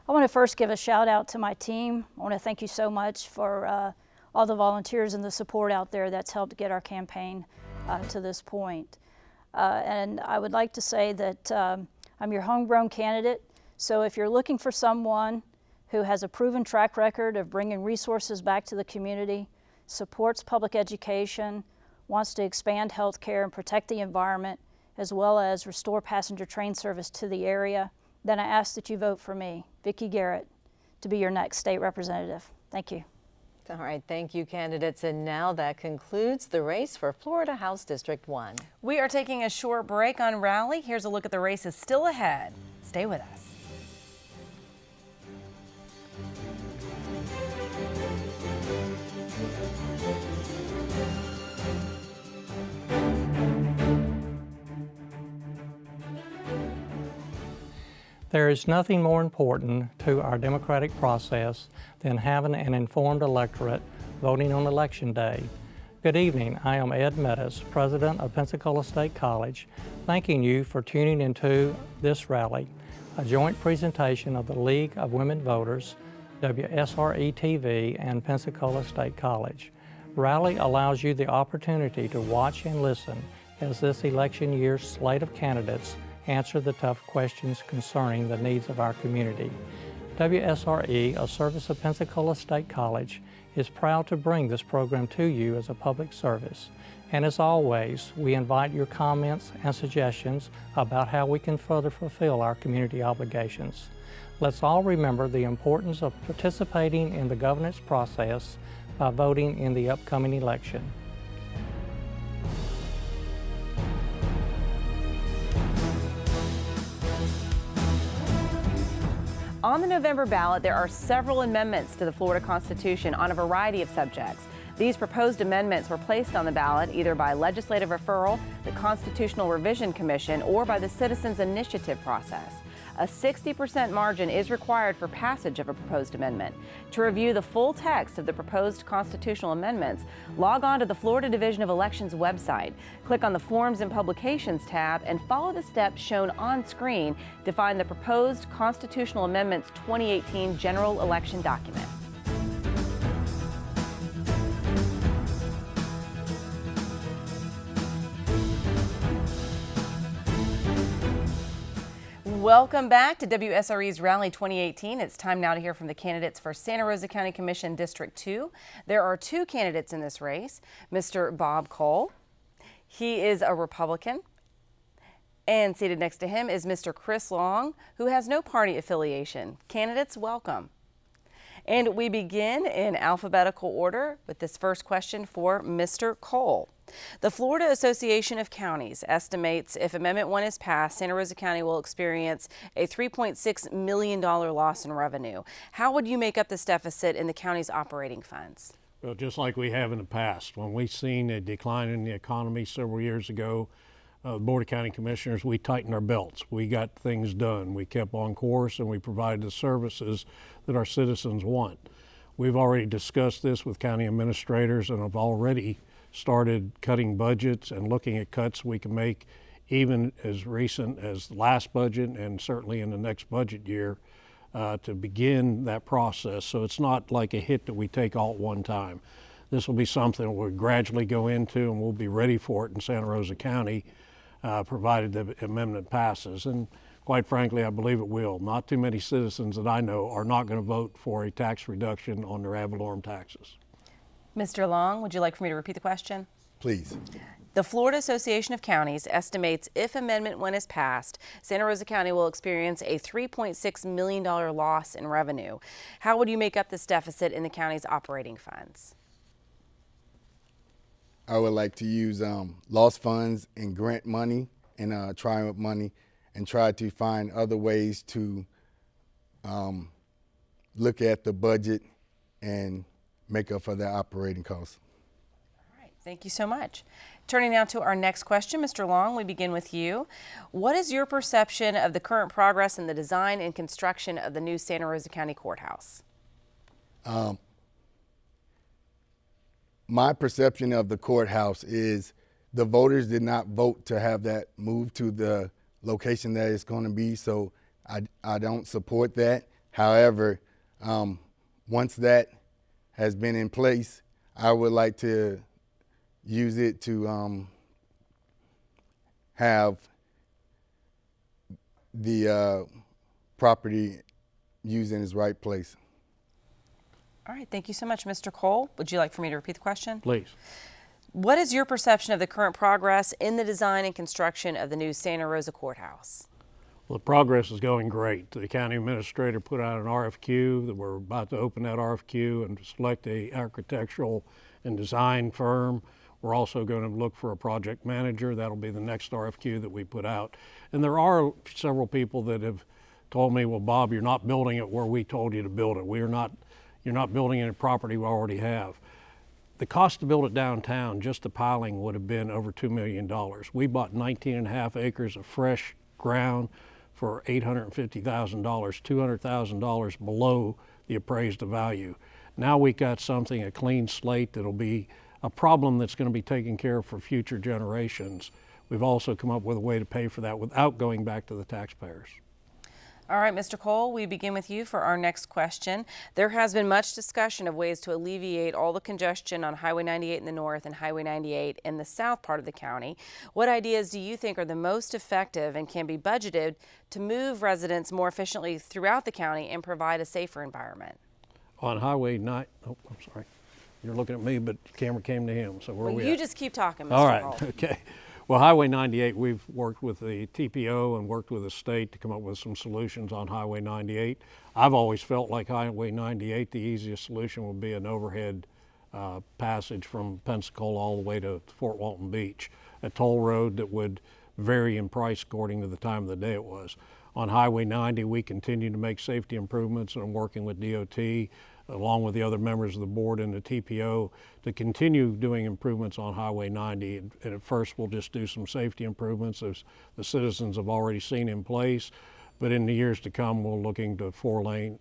I want to first give a shout out to my team. I want to thank you so much for all the volunteers and the support out there that's helped get our campaign to this point. And I would like to say that I'm your homegrown candidate. So if you're looking for someone who has a proven track record of bringing resources back to the community, supports public education, wants to expand health care and protect the environment, as well as restore passenger train service to the area, then I ask that you vote for me, Vicki Garrett, to be your next state representative. Thank you. All right, thank you, candidates. And now that concludes the race for Florida House District 1. We are taking a short break on Rally. Here's a look at the races still ahead. Stay with us. There is nothing more important to our democratic process than having an informed electorate voting on Election Day. Good evening. I am Ed Meadows, President of Pensacola State College, thanking you for tuning into this rally, a joint presentation of the League of Women Voters, WSRE TV, and Pensacola State College. Rally allows you the opportunity to watch and listen as this election year's slate of candidates answer the tough questions concerning the needs of our community. WSRE, a service of Pensacola State College, is proud to bring this program to you as a public service. And as always, we invite your comments and suggestions about how we can further fulfill our community obligations. Let's all remember the importance of participating in the governance process by voting in the upcoming election. On the November ballot, there are several amendments to the Florida Constitution on a variety of subjects. These proposed amendments were placed on the ballot either by legislative referral, the Constitutional Revision Commission, or by the Citizens Initiative process. A 60% margin is required for passage of a proposed amendment. To review the full text of the proposed constitutional amendments, log on to the Florida Division of Elections website. Click on the Forms and Publications tab and follow the steps shown on screen to find the proposed Constitutional Amendments 2018 General Election document. Welcome back to WSRE's Rally 2018. It's time now to hear from the candidates for Santa Rosa County Commission District 2. There are two candidates in this race. Mr. Bob Cole, he is a Republican, and seated next to him is Mr. Chris Long, who has no party affiliation. Candidates, welcome. And we begin in alphabetical order with this first question for Mr. Cole. The Florida Association of Counties estimates if Amendment 1 is passed, Santa Rosa County will experience a $3.6 million loss in revenue. How would you make up this deficit in the county's operating funds? Well, just like we have in the past. When we've seen a decline in the economy several years ago, the Board of County Commissioners, we tightened our belts. We got things done. We kept on course and we provided the services that our citizens want. We've already discussed this with county administrators and have already started cutting budgets and looking at cuts we can make even as recent as the last budget and certainly in the next budget year to begin that process. So it's not like a hit that we take all at one time. This will be something we'll gradually go into and we'll be ready for it in Santa Rosa County provided the amendment passes. And quite frankly, I believe it will. Not too many citizens that I know are not going to vote for a tax reduction on their ad valorem taxes. Mr. Long, would you like for me to repeat the question? Please. The Florida Association of Counties estimates if Amendment 1 is passed, Santa Rosa County will experience a $3.6 million loss in revenue. How would you make up this deficit in the county's operating funds? I would like to use lost funds and grant money and triumph money and try to find other ways to look at the budget and make up for their operating costs. All right, thank you so much. Turning now to our next question, Mr. Long, we begin with you. What is your perception of the current progress in the design and construction of the new Santa Rosa County Courthouse? My perception of the courthouse is the voters did not vote to have that moved to the location that it's going to be, so I don't support that. However, once that has been in place, I would like to use it to have the property used in its right place. All right, thank you so much, Mr. Cole. Would you like for me to repeat the question? Please. What is your perception of the current progress in the design and construction of the new Santa Rosa Courthouse? Well, the progress is going great. The county administrator put out an RFQ that we're about to open that RFQ and select a architectural and design firm. We're also going to look for a project manager. That'll be the next RFQ that we put out. And there are several people that have told me, well, Bob, you're not building it where we told you to build it. You're not building any property we already have. The cost to build it downtown, just the piling, would have been over $2 million. We bought 19.5 acres of fresh ground for $850,000, $200,000 below the appraised value. Now we got something, a clean slate, that'll be a problem that's going to be taken care of for future generations. We've also come up with a way to pay for that without going back to the taxpayers. All right, Mr. Cole, we begin with you for our next question. There has been much discussion of ways to alleviate all the congestion on Highway 98 in the north and Highway 98 in the south part of the county. What ideas do you think are the most effective and can be budgeted to move residents more efficiently throughout the county and provide a safer environment? On Highway 9, oh, I'm sorry. You're looking at me, but the camera came to him, so where are we You at? just keep talking, Mr. All right, Cole. okay. Well, Highway 98, we've worked with the TPO and worked with the state to come up with some solutions on Highway 98. I've always felt like Highway 98, the easiest solution would be an overhead passage from Pensacola all the way to Fort Walton Beach, a toll road that would vary in price according to the time of the day it was. On Highway 90, we continue to make safety improvements, and I'm working with DOT along with the other members of the board and the TPO to continue doing improvements on Highway 90. And at first we'll just do some safety improvements as the citizens have already seen in place. But in the years to come, we're looking to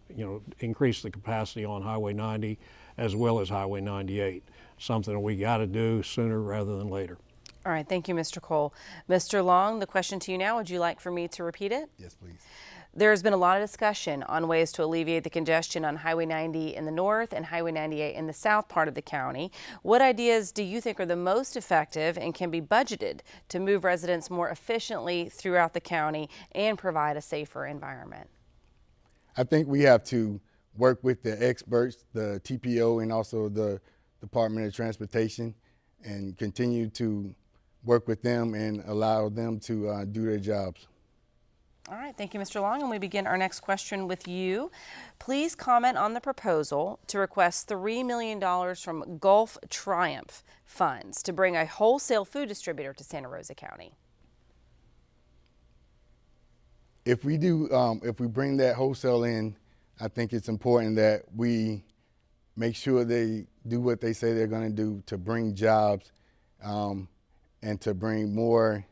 increase the capacity on Highway 90 as well as Highway 98. Something that we got to do sooner rather than later. All right, thank you, Mr. Cole. Mr. Long, the question to you now, would you like for me to repeat it? Yes, please. There's been a lot of discussion on ways to alleviate the congestion on Highway 90 in the north and Highway 98 in the south part of the county. What ideas do you think are the most effective and can be budgeted to move residents more efficiently throughout the county and provide a safer environment? I think we have to work with the experts, the TPO, and also the Department of Transportation, and continue to work with them and allow them to do their jobs. All right, thank you, Mr. Long, and we begin our next question with you. Please comment on the proposal to request $3 million from Gulf Triumph funds to bring a wholesale food distributor to Santa Rosa County. If we bring that wholesale in, I think it's important that we make sure they do what they say they're going to do to bring jobs and to bring more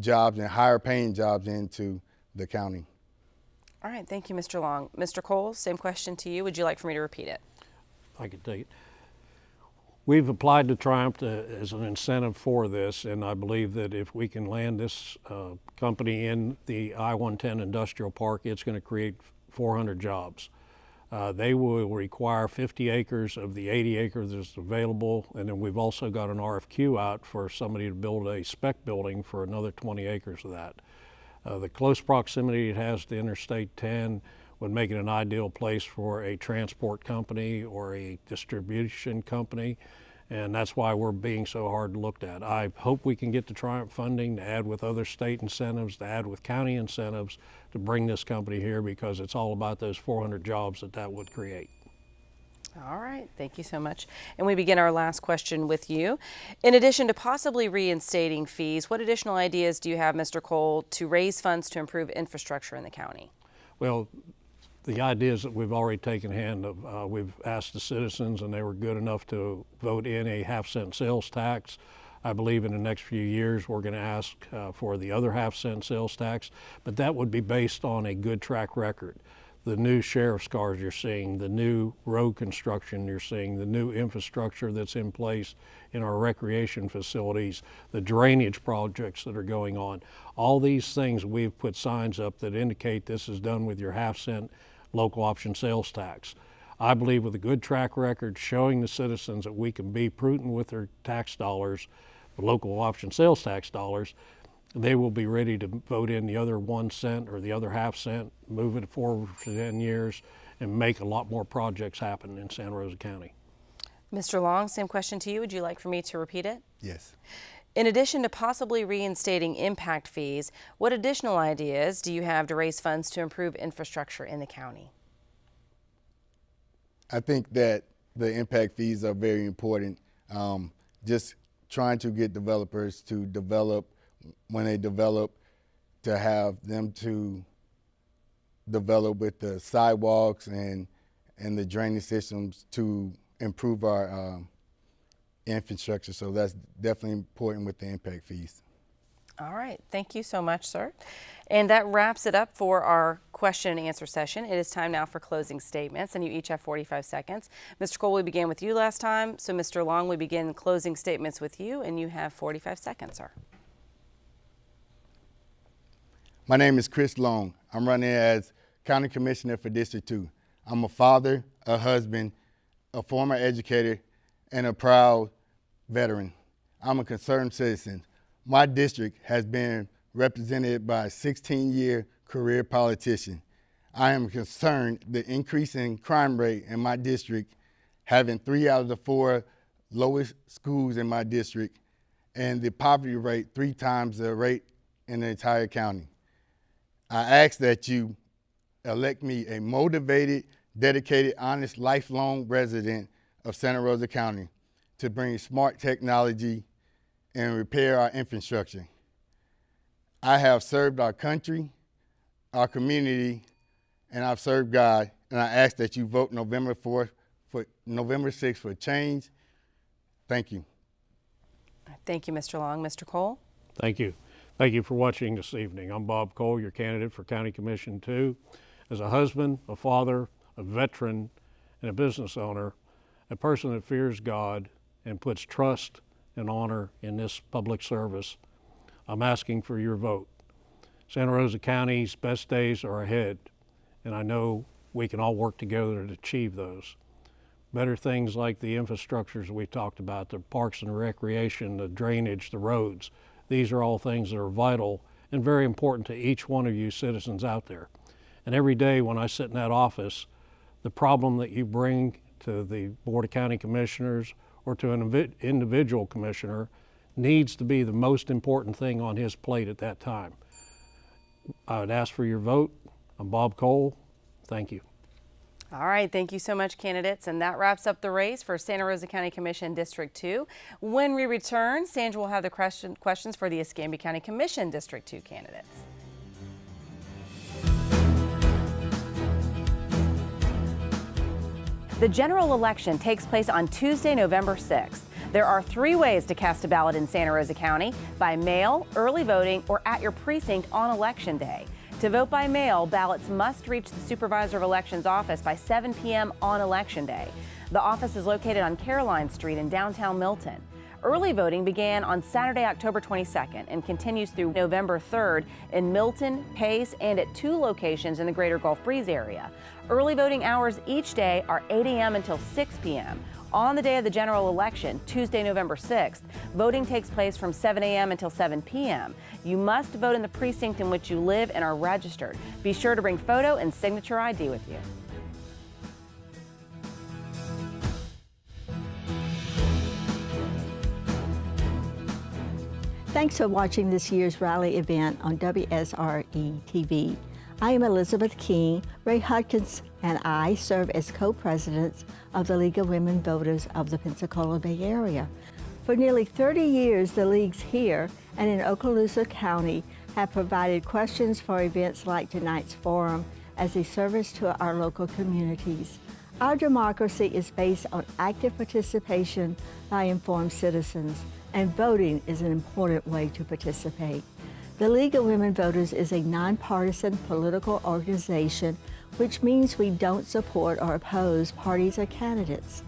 jobs and higher paying jobs into the county. All right, thank you, Mr. Long. Mr. Cole, same question to you. Would you like for me to repeat it? I could take it. We've applied to Triumph as an incentive for this, and I believe that if we can land this company in the I-110 Industrial Park, it's going to create 400 jobs. They will require 50 acres of the 80 acres that's available, and then we've also got an RFQ out for somebody to build a spec building for another 20 acres of that. The close proximity it has to Interstate 10 would make it an ideal place for a transport company or a distribution company, and that's why we're being so hard looked at. I hope we can get the Triumph funding to add with other state incentives, to add with county incentives, to bring this company here, because it's all about those 400 jobs that would create. All right, thank you so much. And we begin our last question with you. In addition to possibly reinstating fees, what additional ideas do you have, Mr. Cole, to raise funds to improve infrastructure in the county? Well, the ideas that we've already taken hand of, we've asked the citizens and they were good enough to vote in a half-cent sales tax. I believe in the next few years we're going to ask for the other half-cent sales tax, but that would be based on a good track record. The new sheriff's cars you're seeing, the new road construction you're seeing, the new infrastructure that's in place in our recreation facilities, the drainage projects that are going on. All these things, we've put signs up that indicate this is done with your half-cent local option sales tax. I believe with a good track record showing the citizens that we can be prudent with their tax dollars, the local option sales tax dollars, they will be ready to vote in the other 1 cent or the other half-cent, move it forward for 10 years, and make a lot more projects happen in Santa Rosa County. Mr. Long, same question to you. Would you like for me to repeat it? Yes. In addition to possibly reinstating impact fees, what additional ideas do you have to raise funds to improve infrastructure in the county? I think that the impact fees are very important. Just trying to get developers to develop, when they develop, to have them to develop with the sidewalks and the drainage systems to improve our infrastructure. So that's definitely important with the impact fees. All right, thank you so much, sir. And that wraps it up for our question and answer session. It is time now for closing statements, and you each have 45 seconds. Mr. Cole, we began with you last time, so Mr. Long, we begin closing statements with you, and you have 45 seconds, sir. My name is Chris Long. I'm running as County Commissioner for District 2. I'm a father, a husband, a former educator, and a proud veteran. I'm a concerned citizen. My district has been represented by a 16-year career politician. I am concerned the increase in crime rate in my district, having 3 out of the 4 lowest schools in my district, and the poverty rate 3 times the rate in the entire county. I ask that you elect me a motivated, dedicated, honest, lifelong resident of Santa Rosa County to bring smart technology and repair our infrastructure. I have served our country, our community, and I've served God, and I ask that you vote November 6th for change. Thank you. Thank you, Mr. Long. Mr. Cole? Thank you. Thank you for watching this evening. I'm Bob Cole, your candidate for County Commission 2. As a husband, a father, a veteran, and a business owner, a person that fears God and puts trust and honor in this public service, I'm asking for your vote. Santa Rosa County's best days are ahead, and I know we can all work together to achieve those. Better things like the infrastructures we talked about, the parks and recreation, the drainage, the roads. These are all things that are vital and very important to each one of you citizens out there. And every day when I sit in that office, the problem that you bring to the Board of County Commissioners or to an individual commissioner needs to be the most important thing on his plate at that time. I would ask for your vote. I'm Bob Cole. Thank you. All right, thank you so much, candidates. And that wraps up the race for Santa Rosa County Commission District 2. When we return, Sandra will have the questions for the Escambia County Commission District 2 candidates. The general election takes place on Tuesday, November 6th. There are 3 ways to cast a ballot in Santa Rosa County: by mail, early voting, or at your precinct on Election Day. To vote by mail, ballots must reach the Supervisor of Elections office by 7 p.m. on Election Day. The office is located on Caroline Street in downtown Milton. Early voting began on Saturday, October 22nd and continues through November 3rd in Milton, Pace, and at 2 locations in the greater Gulf Breeze area. Early voting hours each day are 8 a.m. until 6 p.m. On the day of the general election, Tuesday, November 6th, voting takes place from 7 a.m. until 7 p.m. You must vote in the precinct in which you live and are registered. Be sure to bring photo and signature ID with you. Thanks for watching this year's rally event on WSRE TV. I am Elizabeth King. Ray Hudkins and I serve as co-presidents of the League of Women Voters of the Pensacola Bay Area. For nearly 30 years, the leagues here and in Okaloosa County have provided questions for events like tonight's forum as a service to our local communities. Our democracy is based on active participation by informed citizens, and voting is an important way to participate. The League of Women Voters is a nonpartisan political organization, which means we don't support or oppose parties or candidates.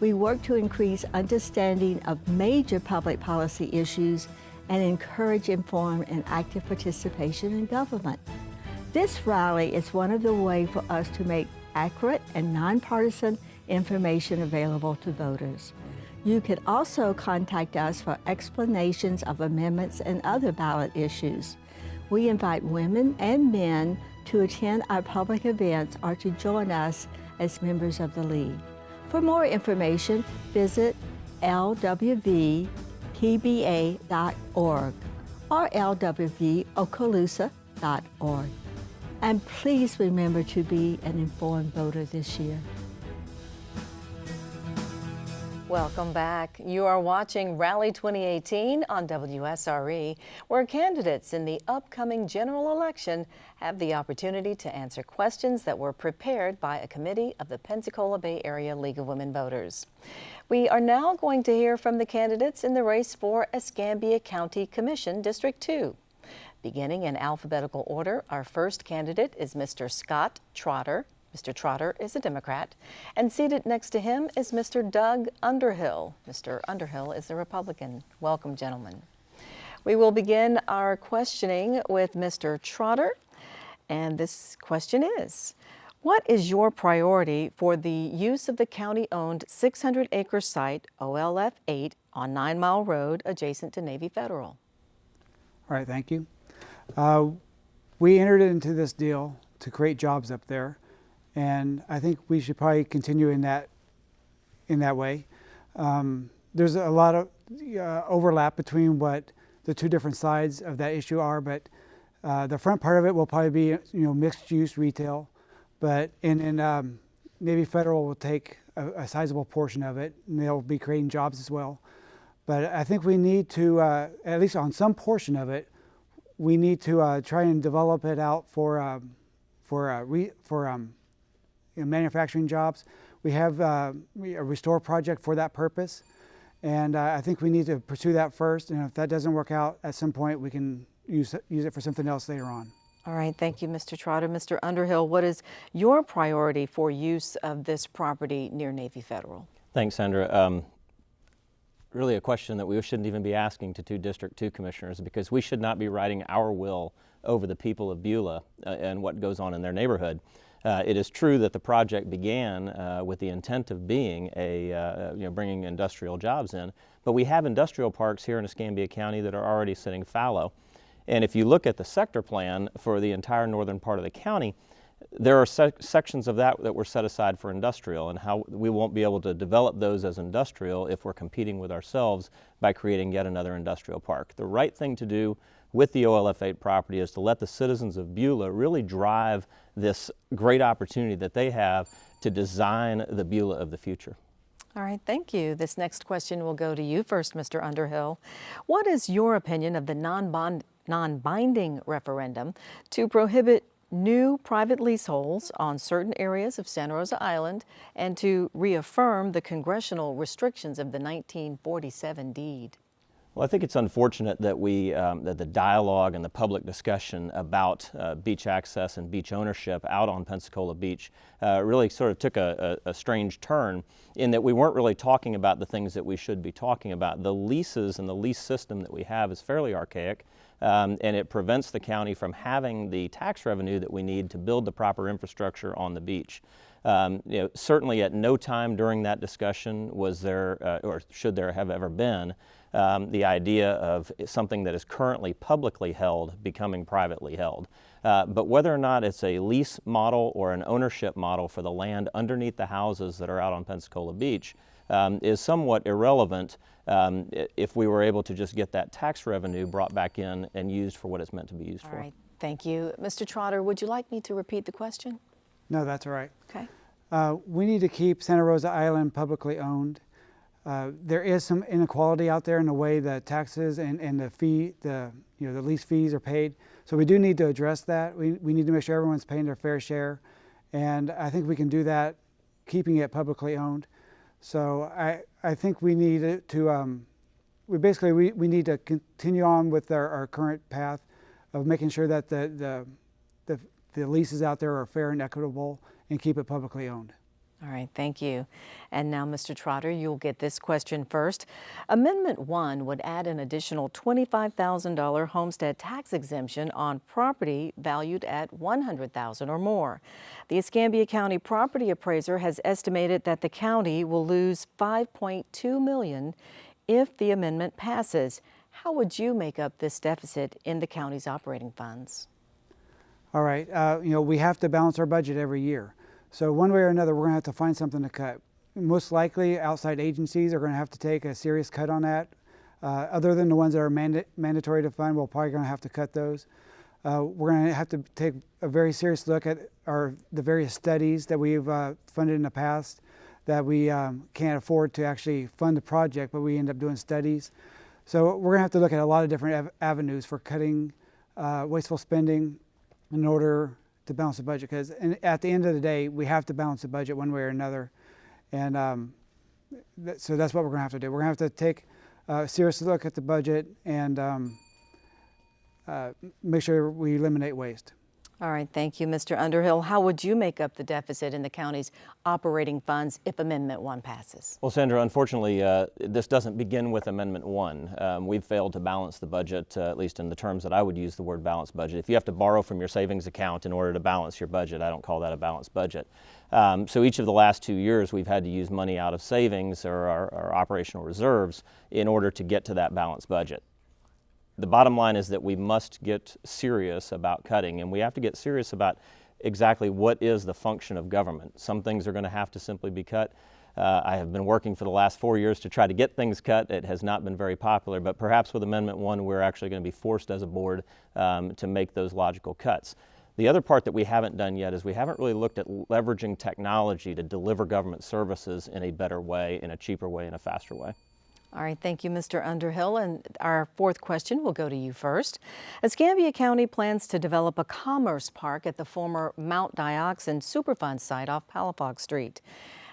We work to increase understanding of major public policy issues and encourage informed and active participation in government. This rally is one of the ways for us to make accurate and nonpartisan information available to voters. You can also contact us for explanations of amendments and other ballot issues. We invite women and men to attend our public events or to join us as members of the League. For more information, visit lwvpba.org or lwvokaloosa.org. And please remember to be an informed voter this year. Welcome back. You are watching Rally 2018 on WSRE, where candidates in the upcoming general election have the opportunity to answer questions that were prepared by a committee of the Pensacola Bay Area League of Women Voters. We are now going to hear from the candidates in the race for Escambia County Commission District 2. Beginning in alphabetical order, our first candidate is Mr. Scott Trotter. Mr. Trotter is a Democrat, and seated next to him is Mr. Doug Underhill. Mr. Underhill is a Republican. Welcome, gentlemen. We will begin our questioning with Mr. Trotter, and this question is, what is your priority for the use of the county-owned 600-acre site, OLF 8, on 9 Mile Road, adjacent to Navy Federal? All right, thank you. We entered into this deal to create jobs up there. And I think we should probably continue in that way. There's a lot of overlap between what the two different sides of that issue are, but the front part of it will probably be mixed-use retail, but in Navy Federal will take a sizable portion of it, and they'll be creating jobs as well. But I think we need to, at least on some portion of it, we need to try and develop it out for manufacturing jobs. We have a restore project for that purpose, and I think we need to pursue that first, and if that doesn't work out, at some point we can use it for something else later on. All right, thank you, Mr. Trotter. Mr. Underhill, what is your priority for use of this property near Navy Federal? Thanks, Sandra. Really a question that we shouldn't even be asking to two District 2 commissioners, because we should not be writing our will over the people of Beulah and what goes on in their neighborhood. It is true that the project began with the intent of being bringing industrial jobs in, but we have industrial parks here in Escambia County that are already sitting fallow. And if you look at the sector plan for the entire northern part of the county, there are sections of that were set aside for industrial, and how we won't be able to develop those as industrial if we're competing with ourselves by creating yet another industrial park. The right thing to do with the OLF 8 property is to let the citizens of Beulah really drive this great opportunity that they have to design the Beulah of the future. All right, thank you. This next question will go to you first, Mr. Underhill. What is your opinion of the non-binding referendum to prohibit new private leaseholds on certain areas of Santa Rosa Island and to reaffirm the congressional restrictions of the 1947 deed? Well, I think it's unfortunate that that the dialogue and the public discussion about beach access and beach ownership out on Pensacola Beach really sort of took a strange turn, in that we weren't really talking about the things that we should be talking about. The leases and the lease system that we have is fairly archaic, and it prevents the county from having the tax revenue that we need to build the proper infrastructure on the beach. Certainly at no time during that discussion was there, or should there have ever been, the idea of something that is currently publicly held becoming privately held. But whether or not it's a lease model or an ownership model for the land underneath the houses that are out on Pensacola Beach is somewhat irrelevant if we were able to just get that tax revenue brought back in and used for what it's meant to be used for. All right, thank you. Mr. Trotter, would you like me to repeat the question? No, that's all right. Okay. We need to keep Santa Rosa Island publicly owned. There is some inequality out there in the way the taxes and the lease fees are paid. So we do need to address that. We need to make sure everyone's paying their fair share, and I think we can do that keeping it publicly owned. So I think we need to we need to continue on with our current path of making sure that the leases out there are fair and equitable and keep it publicly owned. All right, thank you. And now, Mr. Trotter, you'll get this question first. Amendment 1 would add an additional $25,000 homestead tax exemption on property valued at $100,000 or more. The Escambia County property appraiser has estimated that the county will lose $5.2 million if the amendment passes. How would you make up this deficit in the county's operating funds? All right, we have to balance our budget every year. So one way or another, we're going to have to find something to cut. Most likely, outside agencies are going to have to take a serious cut on that. Other than the ones that are mandatory to fund, we're probably going to have to cut those. We're going to have to take a very serious look at the various studies that we've funded in the past that we can't afford to actually fund the project, but we end up doing studies. So we're going to have to look at a lot of different avenues for cutting wasteful spending in order to balance the budget, because at the end of the day, we have to balance the budget one way or another. And so that's what we're going to have to do. We're going to have to take a serious look at the budget and make sure we eliminate waste. All right, thank you, Mr. Underhill. How would you make up the deficit in the county's operating funds if Amendment 1 passes? Well, Sandra, unfortunately, this doesn't begin with Amendment 1. We've failed to balance the budget, at least in the terms that I would use the word balanced budget. If you have to borrow from your savings account in order to balance your budget, I don't call that a balanced budget. So each of the last 2 years, we've had to use money out of savings or our operational reserves in order to get to that balanced budget. The bottom line is that we must get serious about cutting, and we have to get serious about exactly what is the function of government. Some things are going to have to simply be cut. I have been working for the last 4 years to try to get things cut. It has not been very popular, but perhaps with Amendment 1, we're actually going to be forced as a board to make those logical cuts. The other part that we haven't done yet is we haven't really looked at leveraging technology to deliver government services in a better way, in a cheaper way, in a faster way. All right, thank you, Mr. Underhill. And our fourth question will go to you first. Escambia County plans to develop a commerce park at the former Mount Dioxin Superfund site off Palafox Street.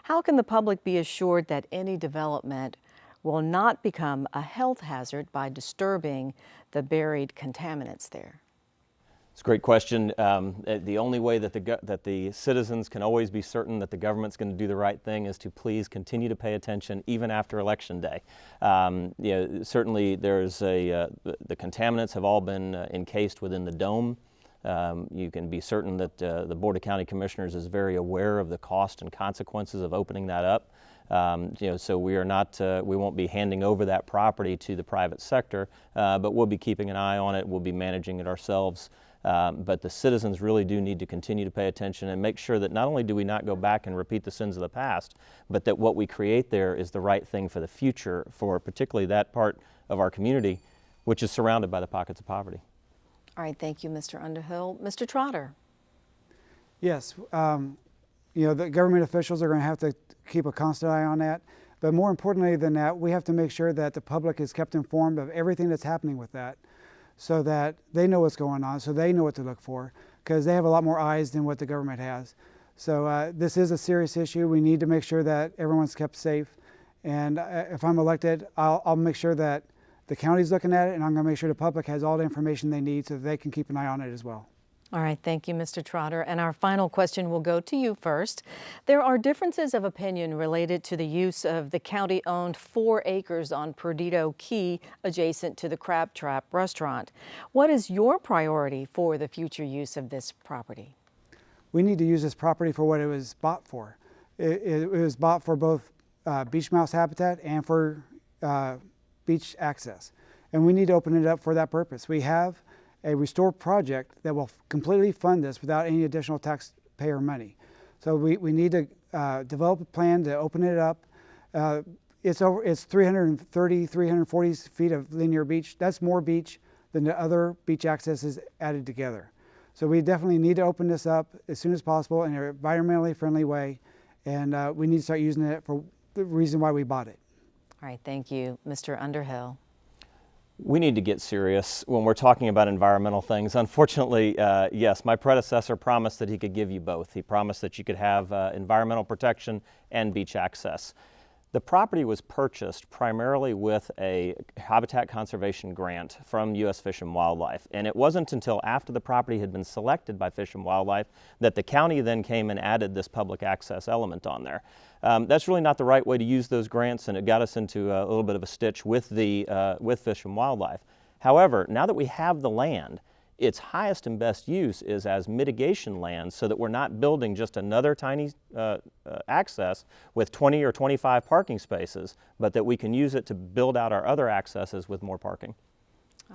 How can the public be assured that any development will not become a health hazard by disturbing the buried contaminants there? It's a great question. The only way that the citizens can always be certain that the government's going to do the right thing is to please continue to pay attention even after Election Day. Certainly there's the contaminants have all been encased within the dome. You can be certain that the Board of County Commissioners is very aware of the cost and consequences of opening that up. So we are not, we won't be handing over that property to the private sector, but we'll be keeping an eye on it. We'll be managing it ourselves. But the citizens really do need to continue to pay attention and make sure that not only do we not go back and repeat the sins of the past, but that what we create there is the right thing for the future, for particularly that part of our community, which is surrounded by the pockets of poverty. All right, thank you, Mr. Underhill. Mr. Trotter. Yes, the government officials are going to have to keep a constant eye on that. But more importantly than that, we have to make sure that the public is kept informed of everything that's happening with that, so that they know what's going on, so they know what to look for, because they have a lot more eyes than what the government has. So this is a serious issue. We need to make sure that everyone's kept safe. And if I'm elected, I'll make sure that the county's looking at it, and I'm going to make sure the public has all the information they need so that they can keep an eye on it as well. All right, thank you, Mr. Trotter. And our final question will go to you first. There are differences of opinion related to the use of the county-owned 4 acres on Perdido Key adjacent to the Crab Trap restaurant. What is your priority for the future use of this property? We need to use this property for what it was bought for. It was bought for both beach mouse habitat and for beach access. And we need to open it up for that purpose. We have a restore project that will completely fund this without any additional taxpayer money. So we need to develop a plan to open it up. It's 330, 340 feet of linear beach. That's more beach than the other beach accesses added together. So we definitely need to open this up as soon as possible in an environmentally friendly way, and we need to start using it for the reason why we bought it. All right, thank you. Mr. Underhill. We need to get serious when we're talking about environmental things. Unfortunately, yes, my predecessor promised that he could give you both. He promised that you could have environmental protection and beach access. The property was purchased primarily with a habitat conservation grant from U.S. Fish and Wildlife. And it wasn't until after the property had been selected by Fish and Wildlife that the county then came and added this public access element on there. That's really not the right way to use those grants, and it got us into a little bit of a stitch with Fish and Wildlife. However, now that we have the land, its highest and best use is as mitigation land, so that we're not building just another tiny access with 20 or 25 parking spaces, but that we can use it to build out our other accesses with more parking.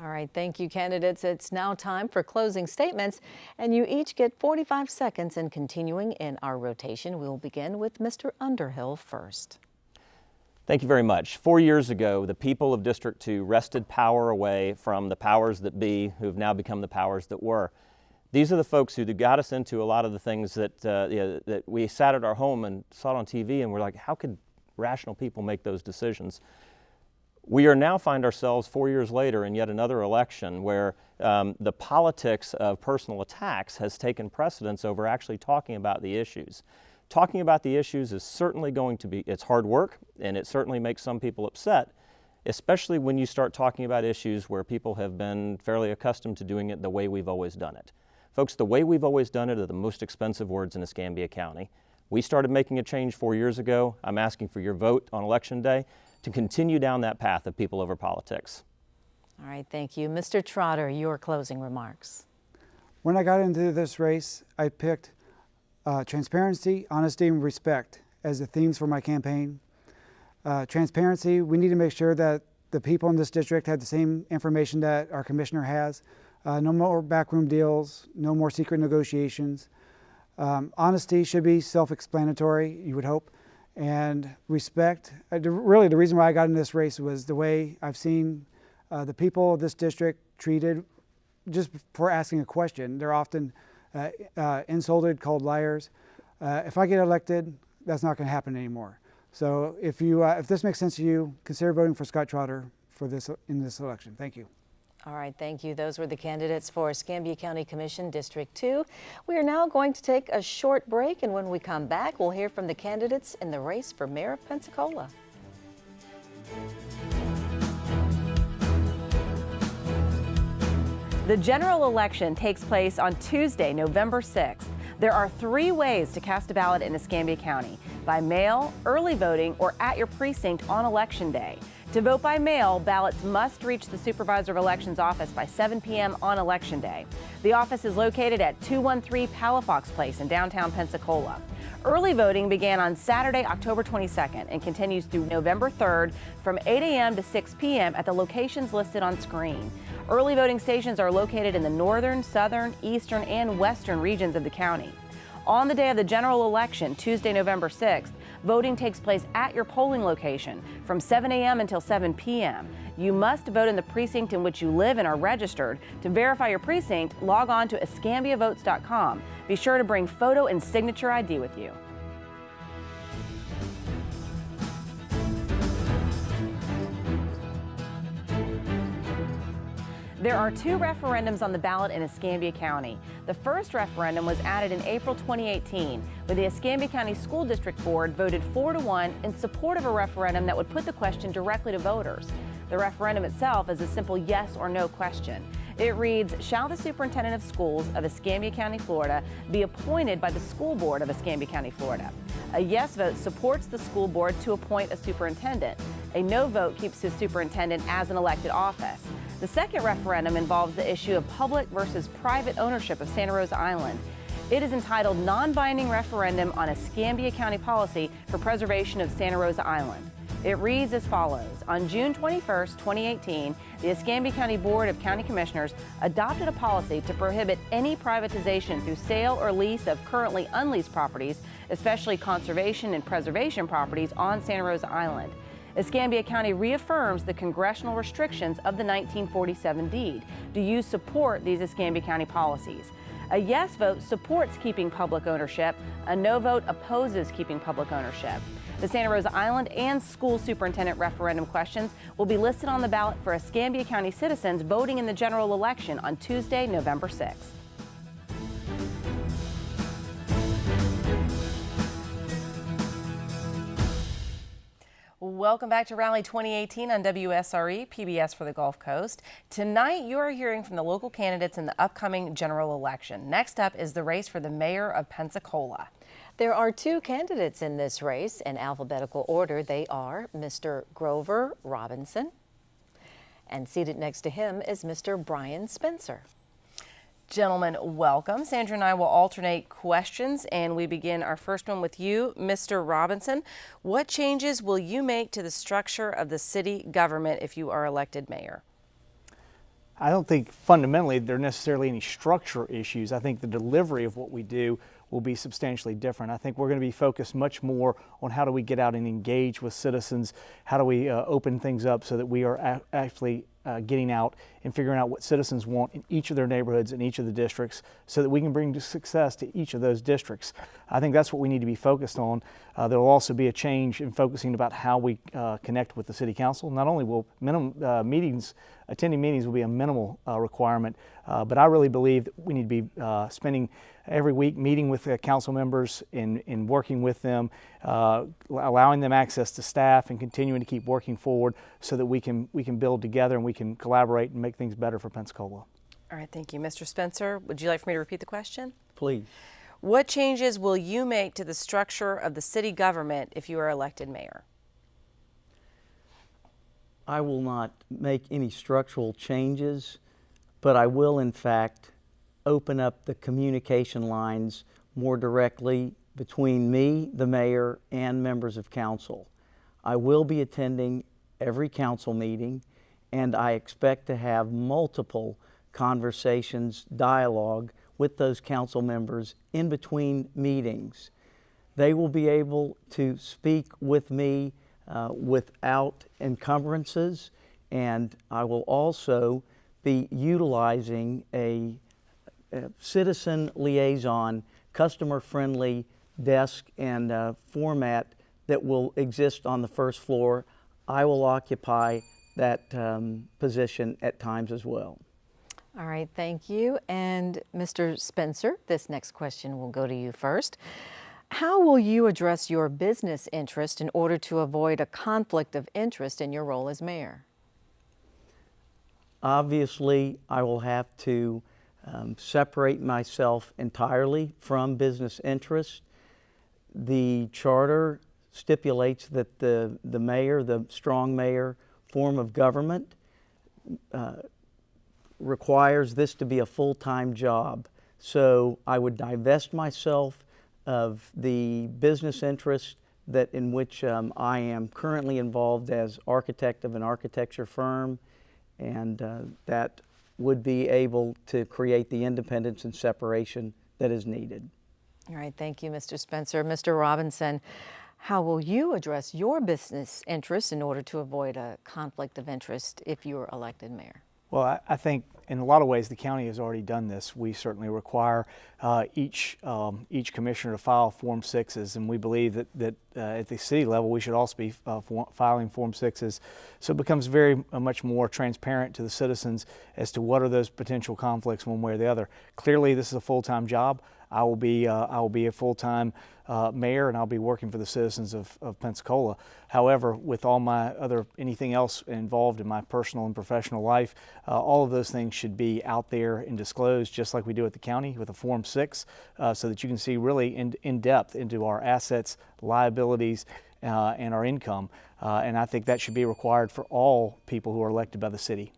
All right, thank you, candidates. It's now time for closing statements, and you each get 45 seconds. And continuing in our rotation, we'll begin with Mr. Underhill first. Thank you very much. 4 years ago, the people of District 2 wrested power away from the powers that be, who have now become the powers that were. These are the folks who got us into a lot of the things that, that we sat at our home and saw it on TV and we're like, how could rational people make those decisions? We are now find ourselves 4 years later in yet another election where the politics of personal attacks has taken precedence over actually talking about the issues. Talking about the issues is certainly going to be, it's hard work and it certainly makes some people upset, especially when you start talking about issues where people have been fairly accustomed to doing it the way we've always done it. Folks, the way we've always done it are the most expensive words in Escambia County. We started making a change 4 years ago. I'm asking for your vote on Election Day to continue down that path of people over politics. All right, thank you. Mr. Trotter, your closing remarks. When I got into this race, I picked transparency, honesty, and respect as the themes for my campaign. Transparency, we need to make sure that the people in this district have the same information that our commissioner has. No more backroom deals, no more secret negotiations. Honesty should be self-explanatory, you would hope. And respect, really the reason why I got in this race was the way I've seen the people of this district treated just for asking a question. They're often insulted, called liars. If I get elected, that's not going to happen anymore. So if this makes sense to you, consider voting for Scott Trotter in this election. Thank you. All right, thank you. Those were the candidates for Escambia County Commission District 2. We are now going to take a short break, and when we come back, we'll hear from the candidates in the race for mayor of Pensacola. The general election takes place on Tuesday, November 6th. There are 3 ways to cast a ballot in Escambia County: by mail, early voting, or at your precinct on Election Day. To vote by mail, ballots must reach the Supervisor of Elections office by 7 p.m. on Election Day. The office is located at 213 Palafox Place in downtown Pensacola. Early voting began on Saturday, October 22nd and continues through November 3rd from 8 a.m. to 6 p.m. at the locations listed on screen. Early voting stations are located in the northern, southern, eastern, and western regions of the county. On the day of the general election, Tuesday, November 6th, voting takes place at your polling location from 7 a.m. until 7 p.m. You must vote in the precinct in which you live and are registered. To verify your precinct, log on to escambiavotes.com. Be sure to bring photo and signature ID with you. There are 2 referendums on the ballot in Escambia County. The first referendum was added in April 2018, when the Escambia County School District Board voted 4-1 in support of a referendum that would put the question directly to voters. The referendum itself is a simple yes or no question. It reads, shall the superintendent of schools of Escambia County, Florida be appointed by the school board of Escambia County, Florida? A yes vote supports the school board to appoint a superintendent. A no vote keeps the superintendent as an elected office. The second referendum involves the issue of public versus private ownership of Santa Rosa Island. It is entitled Non-Binding Referendum on Escambia County Policy for Preservation of Santa Rosa Island. It reads as follows. On June 21st, 2018, the Escambia County Board of County Commissioners adopted a policy to prohibit any privatization through sale or lease of currently unleased properties, especially conservation and preservation properties on Santa Rosa Island. Escambia County reaffirms the congressional restrictions of the 1947 deed. Do you support these Escambia County policies? A yes vote supports keeping public ownership. A no vote opposes keeping public ownership. The Santa Rosa Island and school superintendent referendum questions will be listed on the ballot for Escambia County citizens voting in the general election on Tuesday, November 6th. Welcome back to Rally 2018 on WSRE, PBS for the Gulf Coast. Tonight, you are hearing from the local candidates in the upcoming general election. Next up is the race for the mayor of Pensacola. There are 2 candidates in this race in alphabetical order. They are Mr. Grover Robinson, and seated next to him is Mr. Brian Spencer. Gentlemen, welcome. Sandra and I will alternate questions, and we begin our first one with you, Mr. Robinson. What changes will you make to the structure of the city government if you are elected mayor? I don't think fundamentally there are necessarily any structural issues. I think the delivery of what we do will be substantially different. I think we're going to be focused much more on how do we get out and engage with citizens, how do we open things up so that we are actually getting out in figuring out what citizens want in each of their neighborhoods in each of the districts so that we can bring success to each of those districts. I think that's what we need to be focused on. There will also be a change in focusing about how we connect with the City Council. Not only will attending meetings will be a minimal requirement, but I really believe that we need to be spending every week meeting with the council members and working with them, allowing them access to staff and continuing to keep working forward so that we can build together and we can collaborate and make things better for Pensacola. All right, thank you. Mr. Spencer, would you like for me to repeat the question? Please. What changes will you make to the structure of the city government if you are elected mayor? I will not make any structural changes, but I will in fact open up the communication lines more directly between me, the mayor, and members of council. I will be attending every council meeting, and I expect to have multiple conversations, dialogue with those council members in between meetings. They will be able to speak with me without encumbrances, and I will also be utilizing a citizen liaison, customer-friendly desk and format that will exist on the first floor. I will occupy that position at times as well. All right, thank you. And Mr. Spencer, this next question will go to you first. How will you address your business interest in order to avoid a conflict of interest in your role as mayor? Obviously, I will have to separate myself entirely from business interests. The charter stipulates that the mayor, the strong mayor form of government, requires this to be a full-time job. So I would divest myself of the business interest that in which I am currently involved as architect of an architecture firm, and that would be able to create the independence and separation that is needed. All right, thank you, Mr. Spencer. Mr. Robinson, how will you address your business interests in order to avoid a conflict of interest if you are elected mayor? Well, I think in a lot of ways the county has already done this. We certainly require each commissioner to file Form 6s, and we believe that at the city level we should also be filing Form 6s, so it becomes very much more transparent to the citizens as to what are those potential conflicts one way or the other. Clearly this is a full-time job. I will be a full-time mayor, and I'll be working for the citizens of Pensacola. However, with all my anything else involved in my personal and professional life, all of those things should be out there and disclosed just like we do at the county with a Form 6, so that you can see really in depth into our assets, liabilities, and our income. And I think that should be required for all people who are elected by the city.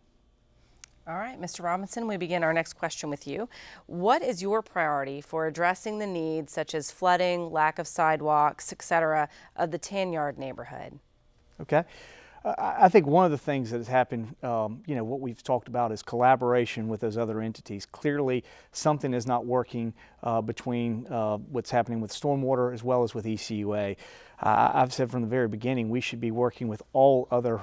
All right, Mr. Robinson, we begin our next question with you. What is your priority for addressing the needs such as flooding, lack of sidewalks, etc., of the Tan-Yard neighborhood? Okay. I think one of the things that has happened, what we've talked about is collaboration with those other entities. Clearly, something is not working between what's happening with stormwater as well as with ECUA. I've said from the very beginning we should be working with all other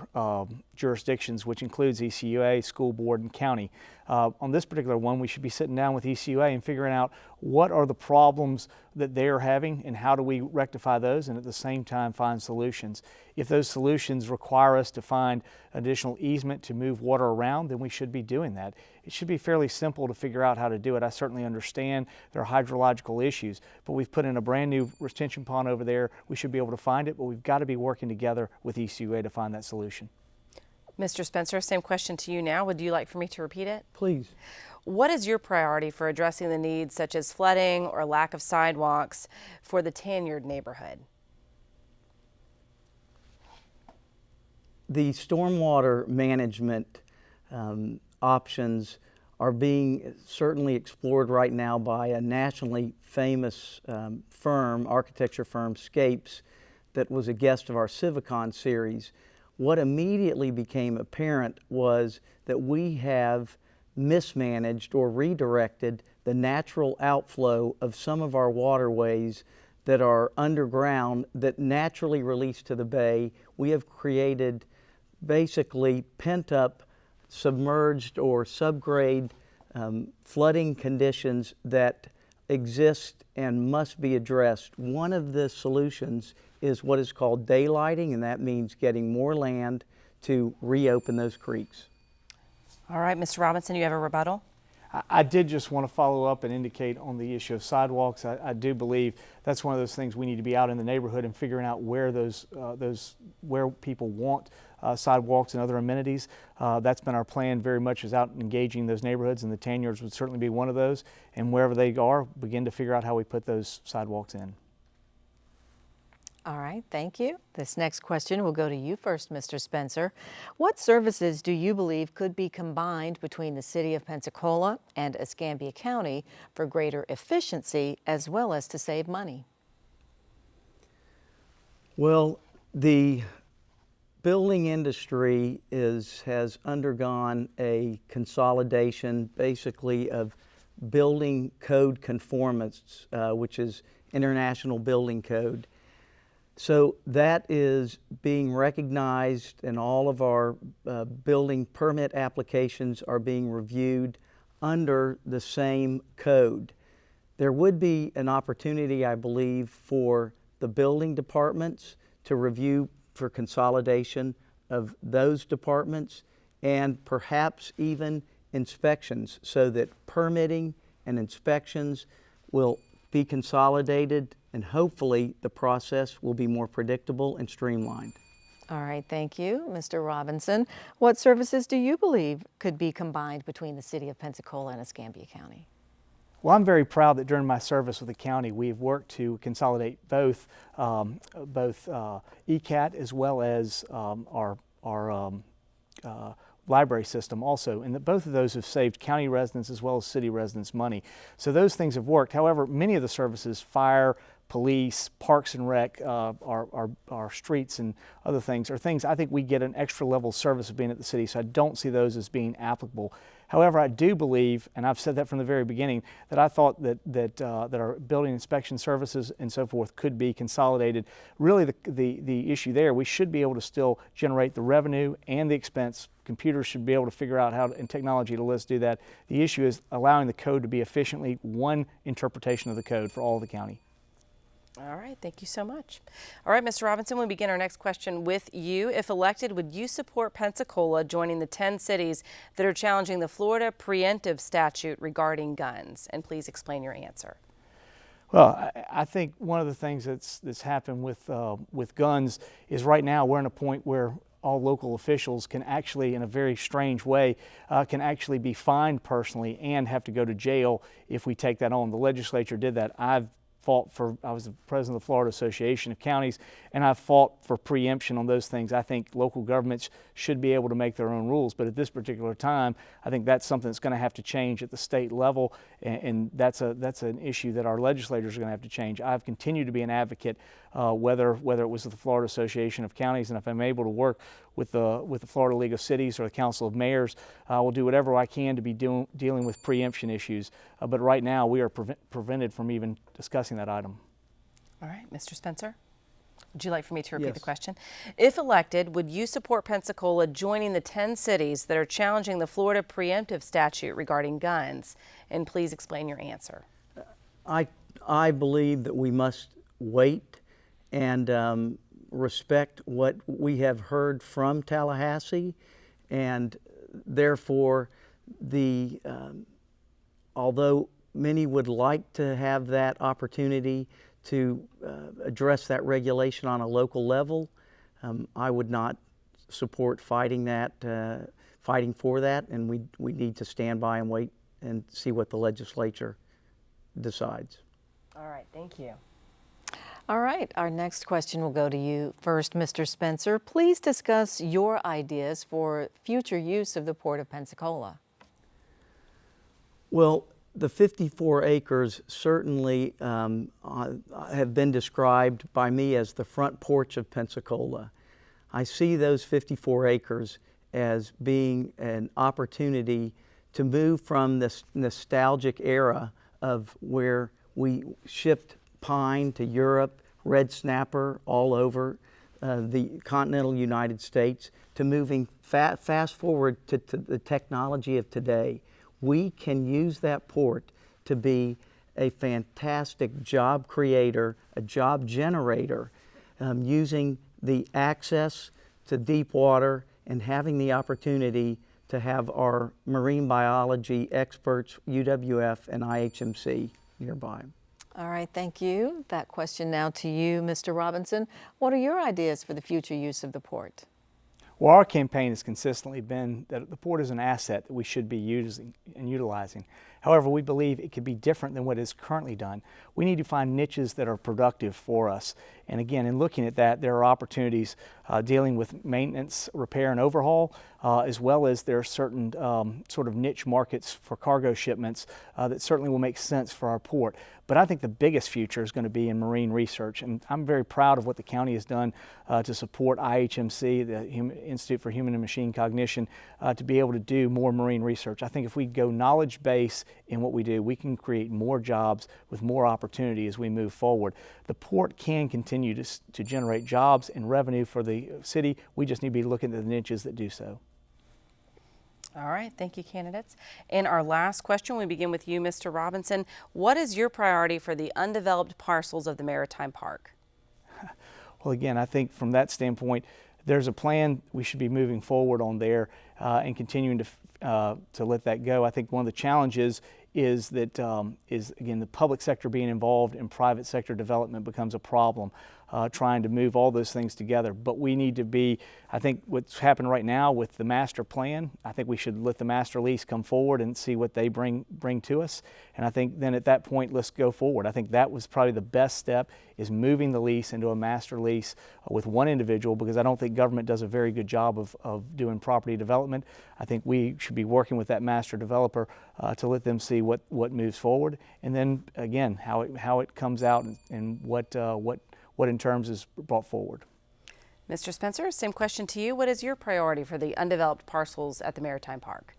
jurisdictions, which includes ECUA, school board, and county. On this particular one, we should be sitting down with ECUA and figuring out what are the problems that they are having and how do we rectify those, and at the same time find solutions. If those solutions require us to find additional easement to move water around, then we should be doing that. It should be fairly simple to figure out how to do it. I certainly understand there are hydrological issues, but we've put in a brand new retention pond over there. We should be able to find it, but we've got to be working together with ECUA to find that solution. Mr. Spencer, same question to you now. Would you like for me to repeat it? Please. What is your priority for addressing the needs such as flooding or lack of sidewalks for the Tan-Yard neighborhood? The stormwater management options are being certainly explored right now by a nationally famous architecture firm, Scapes, that was a guest of our Civicon series. What immediately became apparent was that we have mismanaged or redirected the natural outflow of some of our waterways that are underground that naturally release to the bay. We have created basically pent-up submerged or subgrade flooding conditions that exist and must be addressed. One of the solutions is what is called daylighting, and that means getting more land to reopen those creeks. All right, Mr. Robinson, you have a rebuttal? I did just want to follow up and indicate on the issue of sidewalks. I do believe that's one of those things we need to be out in the neighborhood and figuring out where where people want sidewalks and other amenities. That's been our plan very much, is out engaging those neighborhoods, and the tan yards would certainly be one of those. And wherever they are, begin to figure out how we put those sidewalks in. All right, thank you. This next question will go to you first, Mr. Spencer. What services do you believe could be combined between the city of Pensacola and Escambia County for greater efficiency as well as to save money? Well, the building industry has undergone a consolidation basically of building code conformance, which is International Building Code. So that is being recognized, and all of our building permit applications are being reviewed under the same code. There would be an opportunity, I believe, for the building departments to review for consolidation of those departments, and perhaps even inspections, so that permitting and inspections will be consolidated, and hopefully the process will be more predictable and streamlined. All right, thank you, Mr. Robinson. What services do you believe could be combined between the city of Pensacola and Escambia County? Well, I'm very proud that during my service with the county, we've worked to consolidate both ECAT as well as our library system also, and that both of those have saved county residents as well as city residents money. So those things have worked. However, many of the services, fire, police, parks and rec, our streets and other things, are things I think we get an extra level of service of being at the city, so I don't see those as being applicable. However, I do believe, and I've said that from the very beginning, that I thought that our building inspection services and so forth could be consolidated. Really, the issue there, we should be able to still generate the revenue and the expense. Computers should be able to figure out how, and technology to let us do that. The issue is allowing the code to be efficiently one interpretation of the code for all of the county. All right, thank you so much. All right, Mr. Robinson, we begin our next question with you. If elected, would you support Pensacola joining the 10 cities that are challenging the Florida preemptive statute regarding guns? And please explain your answer. Well, I think one of the things that's happened with guns is right now we're in a point where all local officials can actually, in a very strange way, can actually be fined personally and have to go to jail if we take that on. The legislature did that. I was the president of the Florida Association of Counties, and I've fought for preemption on those things. I think local governments should be able to make their own rules, but at this particular time, I think that's something that's going to have to change at the state level, and that's an issue that our legislators are going to have to change. I've continued to be an advocate, whether it was the Florida Association of Counties, and if I'm able to work with the Florida League of Cities or the Council of Mayors, I will do whatever I can to be dealing with preemption issues. But right now, we are prevented from even discussing that item. All right, Mr. Spencer, would you like for me to repeat Yes. the question? If elected, would you support Pensacola joining the 10 cities that are challenging the Florida preemptive statute regarding guns? And please explain your answer. I believe that we must wait and respect what we have heard from Tallahassee, and therefore although many would like to have that opportunity to address that regulation on a local level, I would not support fighting for that, and we need to stand by and wait and see what the legislature decides. All right, thank you. All right, our next question will go to you first, Mr. Spencer. Please discuss your ideas for future use of the Port of Pensacola. Well, the 54 acres certainly have been described by me as the front porch of Pensacola. I see those 54 acres as being an opportunity to move from this nostalgic era of where we shipped pine to Europe, red snapper all over the continental United States to moving fast forward to the technology of today. We can use that port to be a fantastic job creator, a job generator, using the access to deep water and having the opportunity to have our marine biology experts, UWF and IHMC nearby. All right, thank you. That question now to you, Mr. Robinson. What are your ideas for the future use of the port? Well, our campaign has consistently been that the port is an asset that we should be using and utilizing. However, we believe it could be different than what is currently done. We need to find niches that are productive for us. And again, in looking at that, there are opportunities dealing with maintenance, repair, and overhaul, as well as there are certain sort of niche markets for cargo shipments that certainly will make sense for our port. But I think the biggest future is going to be in marine research, and I'm very proud of what the county has done to support IHMC, the Institute for Human and Machine Cognition, to be able to do more marine research. I think if we go knowledge-based in what we do, we can create more jobs with more opportunity as we move forward. The port can continue to generate jobs and revenue for the city. We just need to be looking at the niches that do so. All right, thank you, candidates. And our last question, we begin with you, Mr. Robinson. What is your priority for the undeveloped parcels of the Maritime Park? Well, again, I think from that standpoint, there's a plan we should be moving forward on there and continuing to let that go. I think one of the challenges is that again, the public sector being involved in private sector development becomes a problem, trying to move all those things together. But we need to be, I think what's happened right now with the master plan, I think we should let the master lease come forward and see what they bring to us. And I think then at that point, let's go forward. I think that was probably the best step, is moving the lease into a master lease with one individual, because I don't think government does a very good job of doing property development. I think we should be working with that master developer to let them see what moves forward, and then again how it comes out and what in terms is brought forward. Mr. Spencer, same question to you. What is your priority for the undeveloped parcels at the Maritime Park?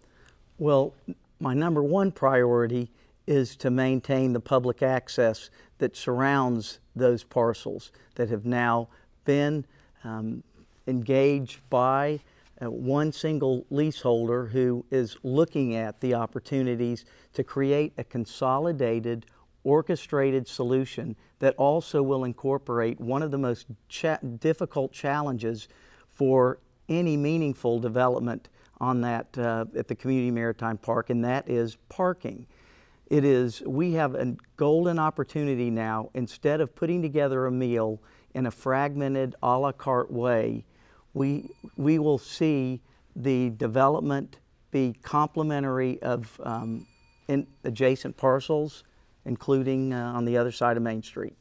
Well, my number one priority is to maintain the public access that surrounds those parcels that have now been engaged by one single leaseholder who is looking at the opportunities to create a consolidated, orchestrated solution that also will incorporate one of the most difficult challenges for any meaningful development on that at the Community Maritime Park, and that is parking. We have a golden opportunity now. Instead of putting together a meal in a fragmented a la carte way, we will see the development be complementary of adjacent parcels, including on the other side of Main Street.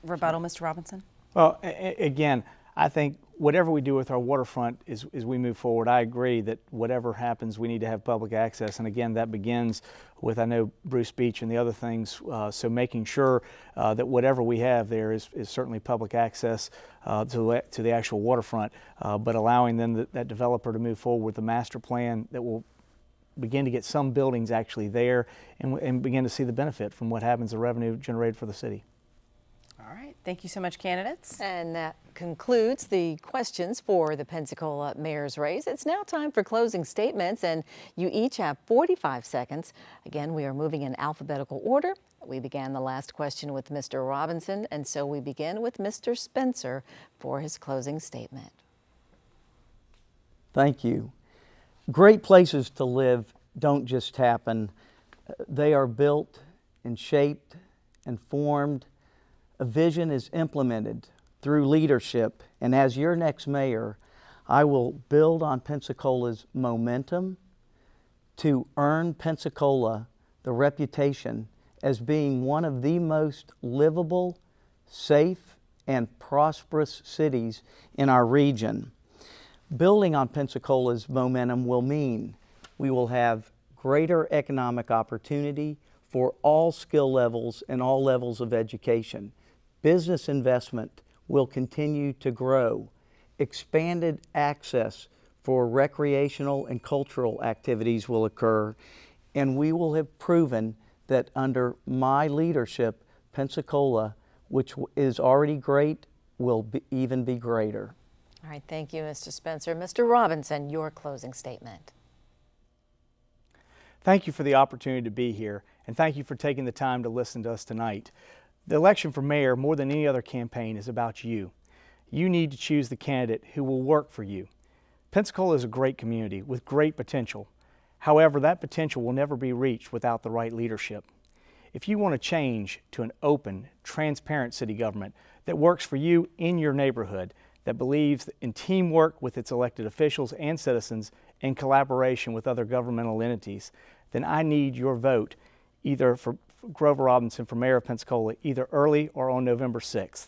Rebuttal, Mr. Robinson? Well, again, I think whatever we do with our waterfront as we move forward, I agree that whatever happens, we need to have public access. And again, that begins with, I know, Bruce Beach and the other things, so making sure that whatever we have there is certainly public access to the actual waterfront, but allowing then that developer to move forward with a master plan that will begin to get some buildings actually there and begin to see the benefit from what happens, the revenue generated for the city. All right, thank you so much, candidates. And that concludes the questions for the Pensacola mayor's race. It's now time for closing statements, and you each have 45 seconds. Again, we are moving in alphabetical order. We began the last question with Mr. Robinson, and so we begin with Mr. Spencer for his closing statement. Thank you. Great places to live don't just happen. They are built and shaped and formed. A vision is implemented through leadership, and as your next mayor, I will build on Pensacola's momentum to earn Pensacola the reputation as being one of the most livable, safe, and prosperous cities in our region. Building on Pensacola's momentum will mean we will have greater economic opportunity for all skill levels and all levels of education. Business investment will continue to grow. Expanded access for recreational and cultural activities will occur, and we will have proven that under my leadership, Pensacola, which is already great, will even be greater. All right, thank you, Mr. Spencer. Mr. Robinson, your closing statement. Thank you for the opportunity to be here, and thank you for taking the time to listen to us tonight. The election for mayor, more than any other campaign, is about you. You need to choose the candidate who will work for you. Pensacola is a great community with great potential. However, that potential will never be reached without the right leadership. If you want to change to an open, transparent city government that works for you in your neighborhood, that believes in teamwork with its elected officials and citizens and collaboration with other governmental entities, then I need your vote either for Grover Robinson for mayor of Pensacola, either early or on November 6th.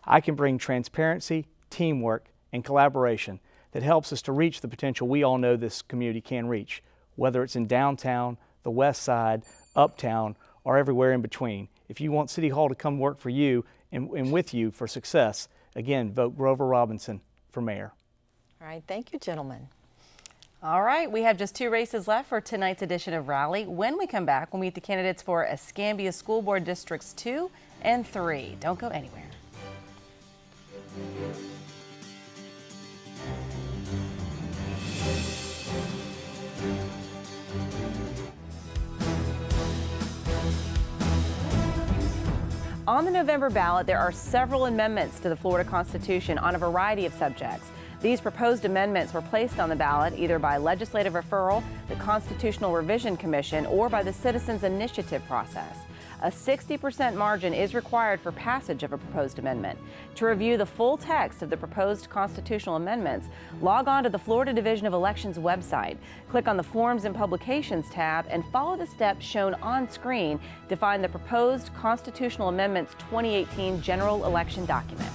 I can bring transparency, teamwork, and collaboration that helps us to reach the potential we all know this community can reach, whether it's in downtown, the west side, uptown, or everywhere in between. If you want City Hall to come work for you and with you for success, again, vote Grover Robinson for mayor. All right, thank you, gentlemen. All right, we have just 2 races left for tonight's edition of Rally. When we come back, we'll meet the candidates for Escambia School Board Districts 2 and 3. Don't go anywhere. On the November ballot, there are several amendments to the Florida Constitution on a variety of subjects. These proposed amendments were placed on the ballot either by legislative referral, the Constitutional Revision Commission, or by the Citizens Initiative process. A 60% margin is required for passage of a proposed amendment. To review the full text of the proposed constitutional amendments, log on to the Florida Division of Elections website. Click on the Forms and Publications tab and follow the steps shown on screen to find the proposed Constitutional Amendments 2018 General Election document.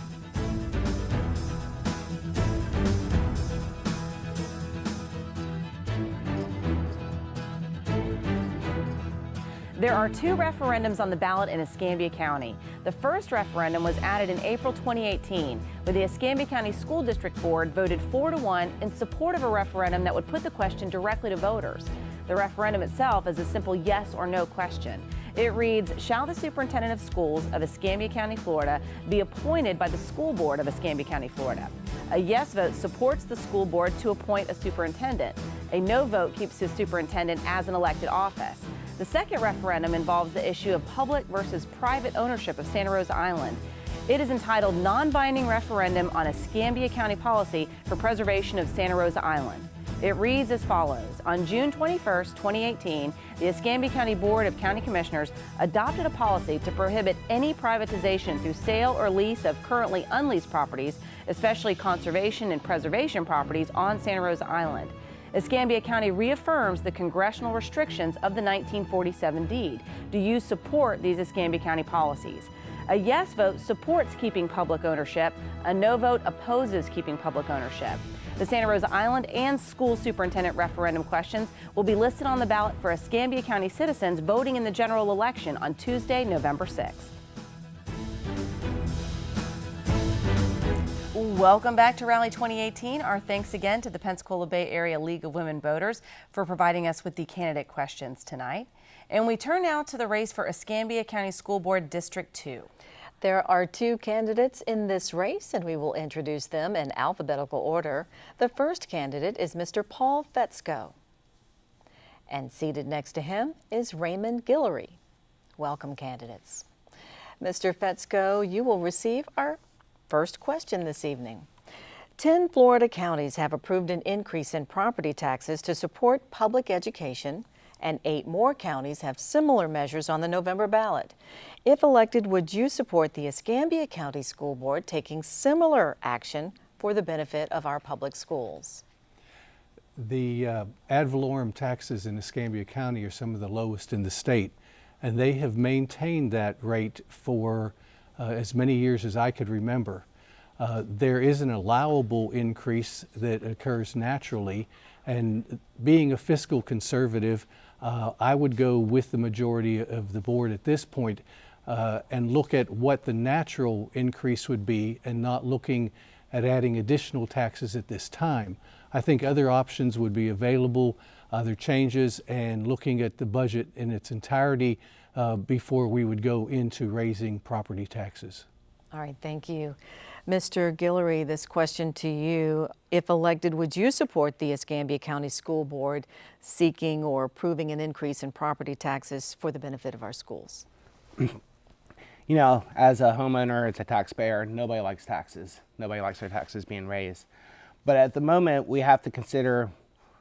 There are 2 referendums on the ballot in Escambia County. The first referendum was added in April 2018, when the Escambia County School District Board voted 4-1 in support of a referendum that would put the question directly to voters. The referendum itself is a simple yes or no question. It reads, shall the superintendent of schools of Escambia County, Florida be appointed by the school board of Escambia County, Florida? A yes vote supports the school board to appoint a superintendent. A no vote keeps the superintendent as an elected office. The second referendum involves the issue of public versus private ownership of Santa Rosa Island. It is entitled Non-Binding Referendum on Escambia County Policy for Preservation of Santa Rosa Island. It reads as follows. On June 21st, 2018, the Escambia County Board of County Commissioners adopted a policy to prohibit any privatization through sale or lease of currently unleased properties, especially conservation and preservation properties on Santa Rosa Island. Escambia County reaffirms the congressional restrictions of the 1947 deed. Do you support these Escambia County policies? A yes vote supports keeping public ownership. A no vote opposes keeping public ownership. The Santa Rosa Island and school superintendent referendum questions will be listed on the ballot for Escambia County citizens voting in the general election on Tuesday, November 6th. Welcome back to Rally 2018. Our thanks again to the Pensacola Bay Area League of Women Voters for providing us with the candidate questions tonight. And we turn now to the race for Escambia County School Board District 2. There are 2 candidates in this race, and we will introduce them in alphabetical order. The first candidate is Mr. Paul Fetzko. And seated next to him is Raymond Guillory. Welcome, candidates. Mr. Fetzko, you will receive our first question this evening. 10 Florida counties have approved an increase in property taxes to support public education, and 8 more counties have similar measures on the November ballot. If elected, would you support the Escambia County School Board taking similar action for the benefit of our public schools? The ad valorem taxes in Escambia County are some of the lowest in the state, and they have maintained that rate for as many years as I could remember. There is an allowable increase that occurs naturally, and being a fiscal conservative, I would go with the majority of the board at this point and look at what the natural increase would be and not looking at adding additional taxes at this time. I think other options would be available, other changes, and looking at the budget in its entirety before we would go into raising property taxes. All right, thank you. Mr. Guillory, this question to you. If elected, would you support the Escambia County School Board seeking or approving an increase in property taxes for the benefit of our schools? You know, as a homeowner, as a taxpayer, nobody likes taxes. Nobody likes their taxes being raised. But at the moment, we have to consider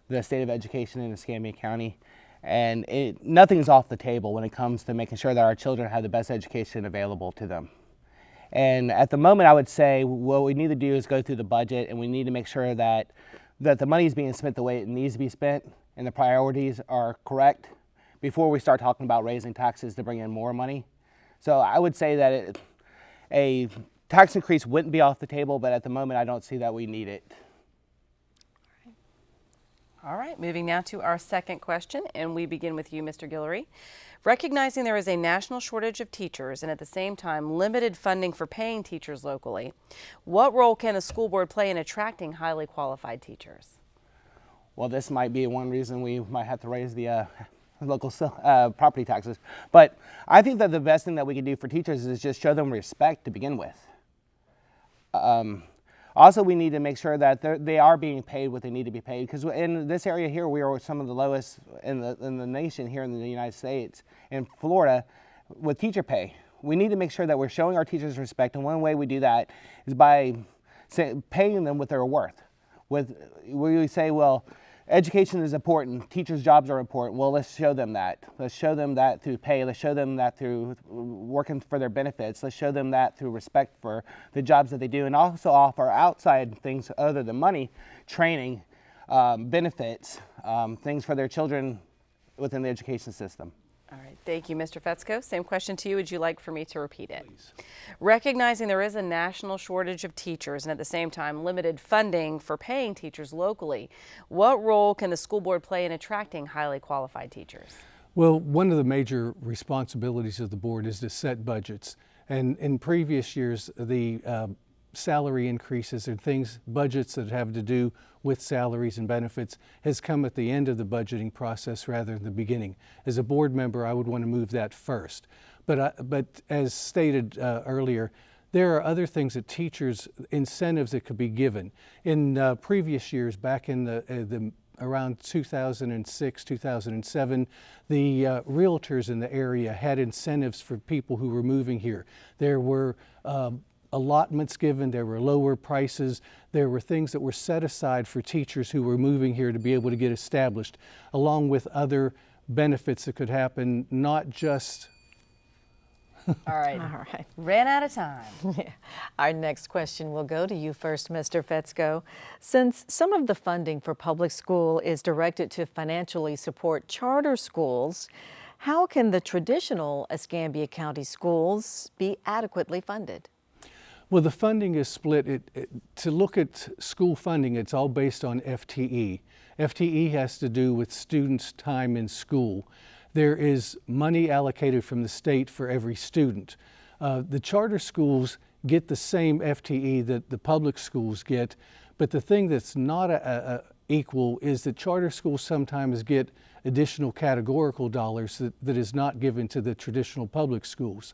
the state of education in Escambia County, and nothing's off the table when it comes to making sure that our children have the best education available to them. And at the moment, I would say what we need to do is go through the budget, and we need to make sure that the money is being spent the way it needs to be spent and the priorities are correct before we start talking about raising taxes to bring in more money. So I would say that a tax increase wouldn't be off the table, but at the moment I don't see that we need it. All right, moving now to our second question, and we begin with you, Mr. Guillory. Recognizing there is a national shortage of teachers and at the same time limited funding for paying teachers locally, what role can the school board play in attracting highly qualified teachers? Well, this might be one reason we might have to raise the local property taxes. But I think that the best thing that we can do for teachers is just show them respect to begin with. Also, we need to make sure that they are being paid what they need to be paid, because in this area here, we are some of the lowest in the nation here in the United States, in Florida, with teacher pay. We need to make sure that we're showing our teachers respect, and one way we do that is by paying them what they're worth. We say, well, education is important, teachers' jobs are important. Well, let's show them that. Let's show them that through pay. Let's show them that through working for their benefits. Let's show them that through respect for the jobs that they do, and also offer outside things other than money, training, benefits, things for their children within the education system. All right, thank you, Mr. Fetzko. Same question to you. Would you like for me to repeat it? Please. Recognizing there is a national shortage of teachers and at the same time limited funding for paying teachers locally, what role can the school board play in attracting highly qualified teachers? Well, one of the major responsibilities of the board is to set budgets. And in previous years, the salary increases and budgets that have to do with salaries and benefits has come at the end of the budgeting process rather than the beginning. As a board member, I would want to move that first. But as stated earlier, there are other things that teachers, incentives that could be given. In previous years, back in around 2006, 2007, the realtors in the area had incentives for people who were moving here. There were allotments given, there were lower prices, there were things that were set aside for teachers who were moving here to be able to get established, along with other benefits that could happen, not just... All right. Ran out of time. Yeah. Our next question will go to you first, Mr. Fetzko. Since some of the funding for public school is directed to financially support charter schools, how can the traditional Escambia County schools be adequately funded? Well, the funding is split. To look at school funding, it's all based on FTE. FTE has to do with students' time in school. There is money allocated from the state for every student. The charter schools get the same FTE that the public schools get, but the thing that's not equal is that charter schools sometimes get additional categorical dollars that is not given to the traditional public schools.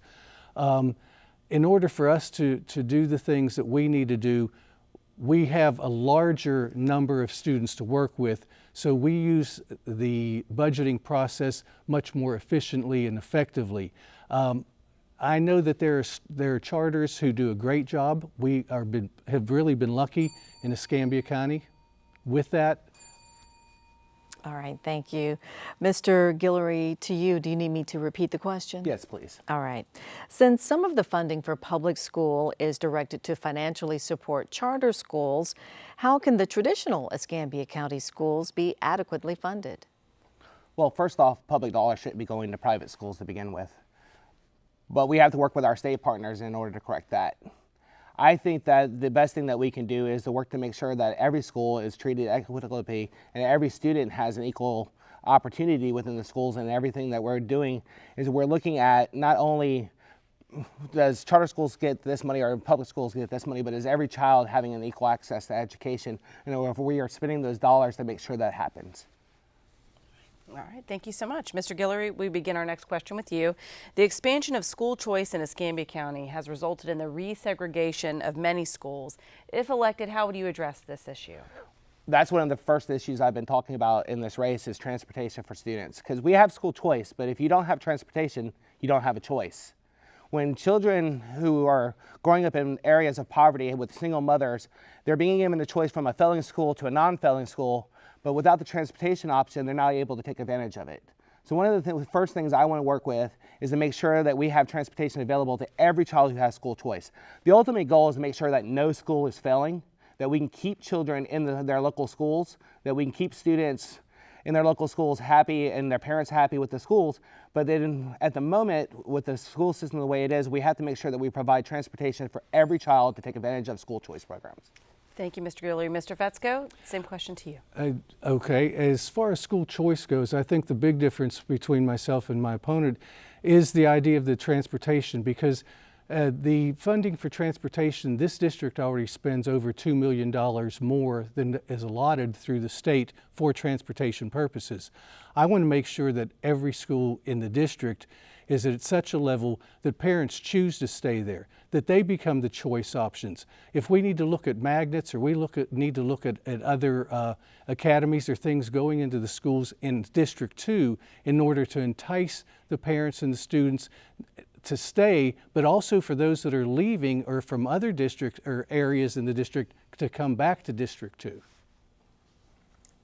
In order for us to do the things that we need to do, we have a larger number of students to work with, so we use the budgeting process much more efficiently and effectively. I know that there are charters who do a great job. We have really been lucky in Escambia County with that. All right, thank you. Mr. Guillory, to you, do you need me to repeat the question? Yes, please. All right. Since some of the funding for public school is directed to financially support charter schools, how can the traditional Escambia County schools be adequately funded? Well, first off, public dollars shouldn't be going to private schools to begin with. But we have to work with our state partners in order to correct that. I think that the best thing that we can do is to work to make sure that every school is treated equitably and every student has an equal opportunity within the schools, and everything that we're doing is we're looking at not only does charter schools get this money or public schools get this money, but is every child having an equal access to education, and if we are spending those dollars to make sure that happens. All right, thank you so much. Mr. Guillory, we begin our next question with you. The expansion of school choice in Escambia County has resulted in the resegregation of many schools. If elected, how would you address this issue? That's one of the first issues I've been talking about in this race is transportation for students. Because we have school choice, but if you don't have transportation, you don't have a choice. When children who are growing up in areas of poverty with single mothers, they're being given a choice from a failing school to a non-failing school, but without the transportation option, they're not able to take advantage of it. So one of the first things I want to work with is to make sure that we have transportation available to every child who has school choice. The ultimate goal is to make sure that no school is failing, that we can keep children in their local schools, that we can keep students in their local schools happy and their parents happy with the schools. But then at the moment, with the school system the way it is, we have to make sure that we provide transportation for every child to take advantage of school choice programs. Thank you, Mr. Guillory. Mr. Fetzko, same question to you. Okay, as far as school choice goes, I think the big difference between myself and my opponent is the idea of the transportation, because the funding for transportation, this district already spends over $2 million more than is allotted through the state for transportation purposes. I want to make sure that every school in the district is at such a level that parents choose to stay there, that they become the choice options. If we need to look at magnets, or we need to look at other academies or things going into the schools in District 2 in order to entice the parents and the students to stay, but also for those that are leaving or from other districts or areas in the district to come back to District 2.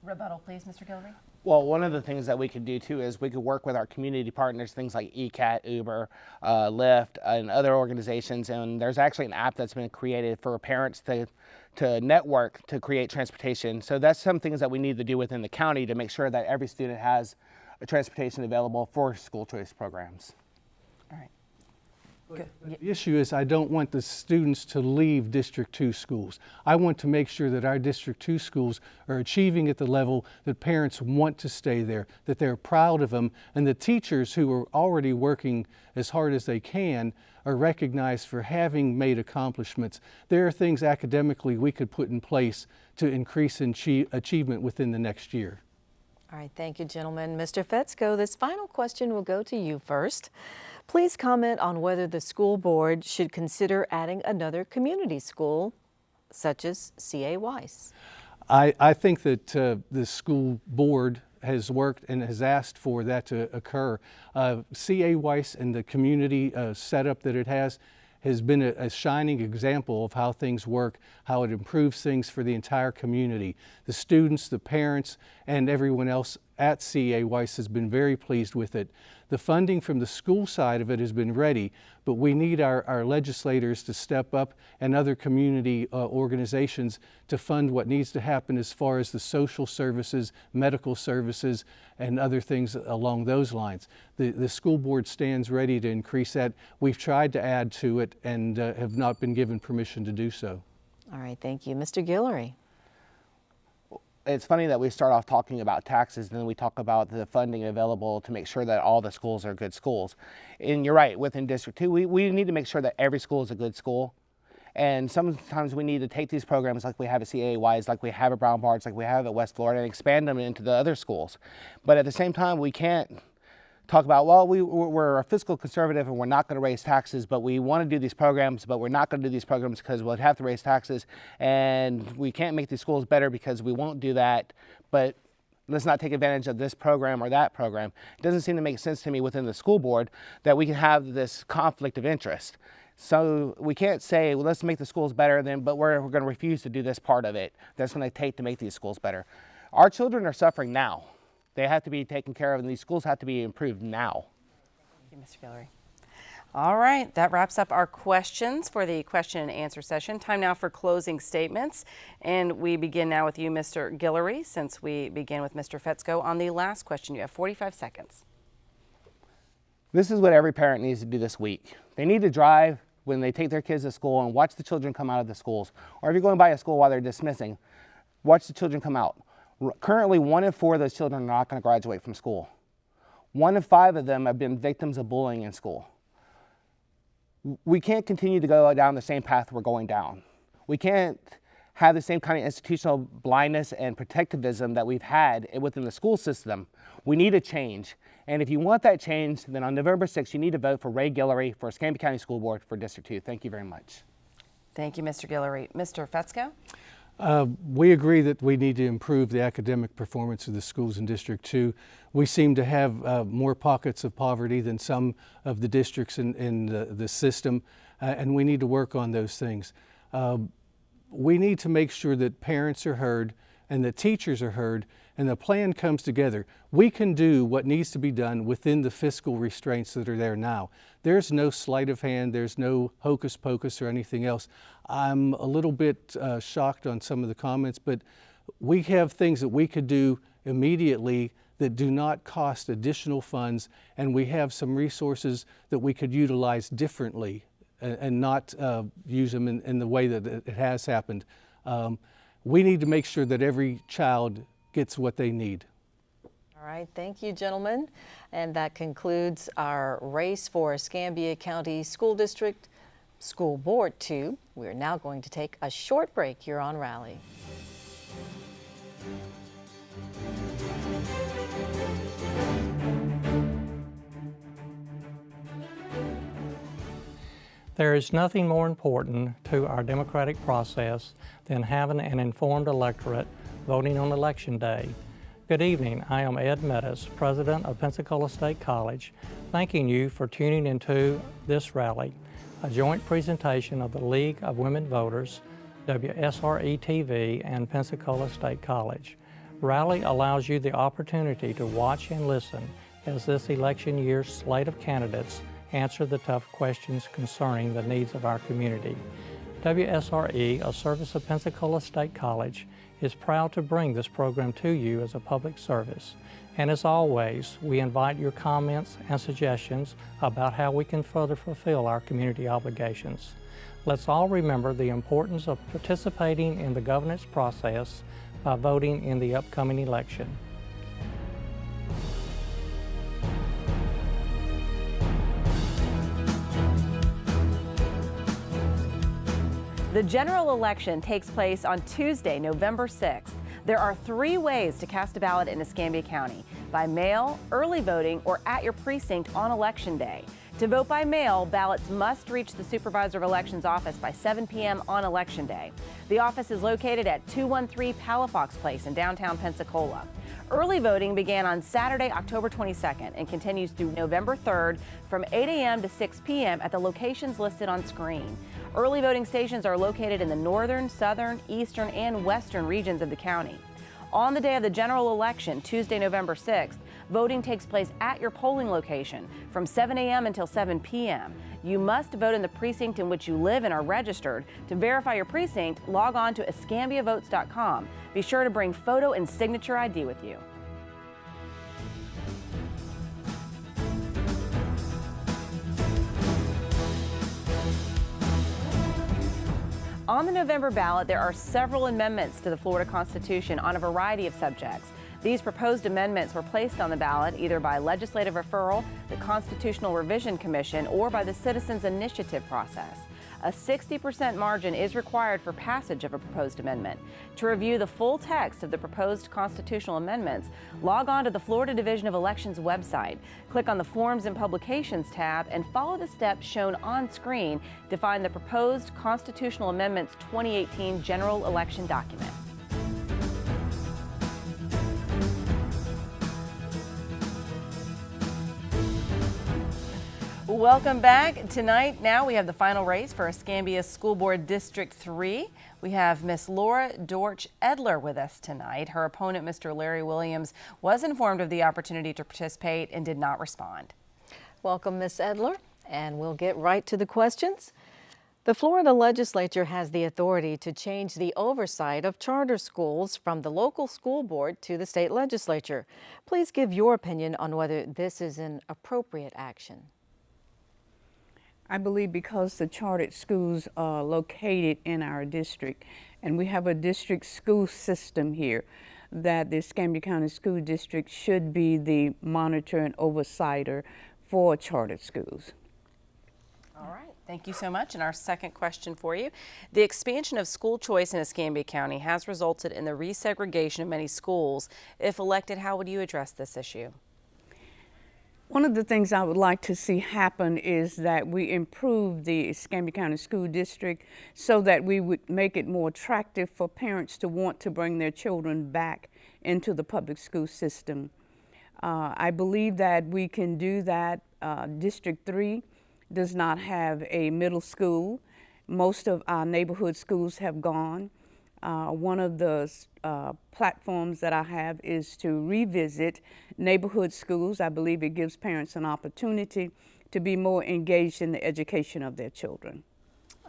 Rebuttal, please, Mr. Guillory. Well, one of the things that we could do too is we could work with our community partners, things like ECAT, Uber, Lyft, and other organizations. And there's actually an app that's been created for parents to network to create transportation. So that's some things that we need to do within the county to make sure that every student has transportation available for school choice programs. All right. The issue is I don't want the students to leave District 2 schools. I want to make sure that our District 2 schools are achieving at the level that parents want to stay there, that they're proud of them, and the teachers who are already working as hard as they can are recognized for having made accomplishments. There are things academically we could put in place to increase achievement within the next year. All right, thank you, gentlemen. Mr. Fetzko, this final question will go to you first. Please comment on whether the school board should consider adding another community school, such as C.A. Weiss. I think that the school board has worked and has asked for that to occur. C.A. Weiss and the community setup that it has been a shining example of how things work, how it improves things for the entire community. The students, the parents, and everyone else at C.A. Weiss has been very pleased with it. The funding from the school side of it has been ready, but we need our legislators to step up and other community organizations to fund what needs to happen as far as the social services, medical services, and other things along those lines. The school board stands ready to increase that. We've tried to add to it and have not been given permission to do so. All right, thank you. Mr. Guillory. It's funny that we start off talking about taxes and then we talk about the funding available to make sure that all the schools are good schools. And you're right, within District 2, we need to make sure that every school is a good school. And sometimes we need to take these programs like we have at C.A. Weiss, like we have at Brown Barnes, like we have at West Florida, and expand them into the other schools. But at the same time, we can't talk about, well, we're a fiscal conservative and we're not going to raise taxes, but we want to do these programs, but we're not going to do these programs because we'll have to raise taxes, and we can't make these schools better because we won't do that, but let's not take advantage of this program or that program. It doesn't seem to make sense to me within the school board that we can have this conflict of interest. So we can't say, well, let's make the schools better, but we're going to refuse to do this part of it that's going to take to make these schools better. Our children are suffering now. They have to be taken care of, and these schools have to be improved now. Thank you, Mr. Guillory. All right, that wraps up our questions for the question and answer session. Time now for closing statements. And we begin now with you, Mr. Guillory, since we began with Mr. Fetzko on the last question. You have 45 seconds. This is what every parent needs to do this week. They need to drive when they take their kids to school and watch the children come out of the schools. Or if you're going by a school while they're dismissing, watch the children come out. Currently, 1 in 4 of those children are not going to graduate from school. 1 in 5 of them have been victims of bullying in school. We can't continue to go down the same path we're going down. We can't have the same kind of institutional blindness and protectivism that we've had within the school system. We need a change. And if you want that change, then on November 6th, you need to vote for Ray Guillory for Escambia County School Board for District 2. Thank you very much. Thank you, Mr. Guillory. Mr. Fetzko? We agree that we need to improve the academic performance of the schools in District 2. We seem to have more pockets of poverty than some of the districts in the system, and we need to work on those things. We need to make sure that parents are heard and that teachers are heard and the plan comes together. We can do what needs to be done within the fiscal restraints that are there now. There's no sleight of hand, there's no hocus pocus or anything else. I'm a little bit shocked on some of the comments, but we have things that we could do immediately that do not cost additional funds, and we have some resources that we could utilize differently and not use them in the way that it has happened. We need to make sure that every child gets what they need. All right, thank you, gentlemen. And that concludes our race for Escambia County School District School Board 2. We're now going to take a short break here on Rally. There is nothing more important to our democratic process than having an informed electorate voting on Election Day. Good evening, I am Ed Meadows, President of Pensacola State College, thanking you for tuning into this rally, a joint presentation of the League of Women Voters, WSRE TV, and Pensacola State College. Rally allows you the opportunity to watch and listen as this election year's slate of candidates answer the tough questions concerning the needs of our community. WSRE, a service of Pensacola State College, is proud to bring this program to you as a public service. And as always, we invite your comments and suggestions about how we can further fulfill our community obligations. Let's all remember the importance of participating in the governance process by voting in the upcoming election. The general election takes place on Tuesday, November 6th. There are 3 ways to cast a ballot in Escambia County: by mail, early voting, or at your precinct on Election Day. To vote by mail, ballots must reach the Supervisor of Elections office by 7 p.m. on Election Day. The office is located at 213 Palafox Place in downtown Pensacola. Early voting began on Saturday, October 22nd and continues through November 3rd from 8 a.m. to 6 p.m. at the locations listed on screen. Early voting stations are located in the northern, southern, eastern, and western regions of the county. On the day of the general election, Tuesday, November 6th, voting takes place at your polling location from 7 a.m. until 7 p.m. You must vote in the precinct in which you live and are registered. To verify your precinct, log on to escambiavotes.com. Be sure to bring photo and signature ID with you. On the November ballot, there are several amendments to the Florida Constitution on a variety of subjects. These proposed amendments were placed on the ballot either by legislative referral, the Constitutional Revision Commission, or by the Citizens Initiative process. A 60% margin is required for passage of a proposed amendment. To review the full text of the proposed constitutional amendments, log on to the Florida Division of Elections website. Click on the Forms and Publications tab and follow the steps shown on screen to find the proposed Constitutional Amendments 2018 General Election document. Welcome back. Tonight, now we have the final race for Escambia School Board District 3. We have Miss Laura Dorch Edler with us tonight. Her opponent, Mr. Larry Williams, was informed of the opportunity to participate and did not respond. Welcome, Miss Edler, and we'll get right to the questions. The Florida legislature has the authority to change the oversight of charter schools from the local school board to the state legislature. Please give your opinion on whether this is an appropriate action. I believe because the chartered schools are located in our district and we have a district school system here, that the Escambia County School District should be the monitor and oversighter for chartered schools. All right. Thank you so much. And our second question for you. The expansion of school choice in Escambia County has resulted in the resegregation of many schools. If elected, how would you address this issue? One of the things I would like to see happen is that we improve the Escambia County School District so that we would make it more attractive for parents to want to bring their children back into the public school system. I believe that we can do that. District 3 does not have a middle school. Most of our neighborhood schools have gone. One of the platforms that I have is to revisit neighborhood schools. I believe it gives parents an opportunity to be more engaged in the education of their children.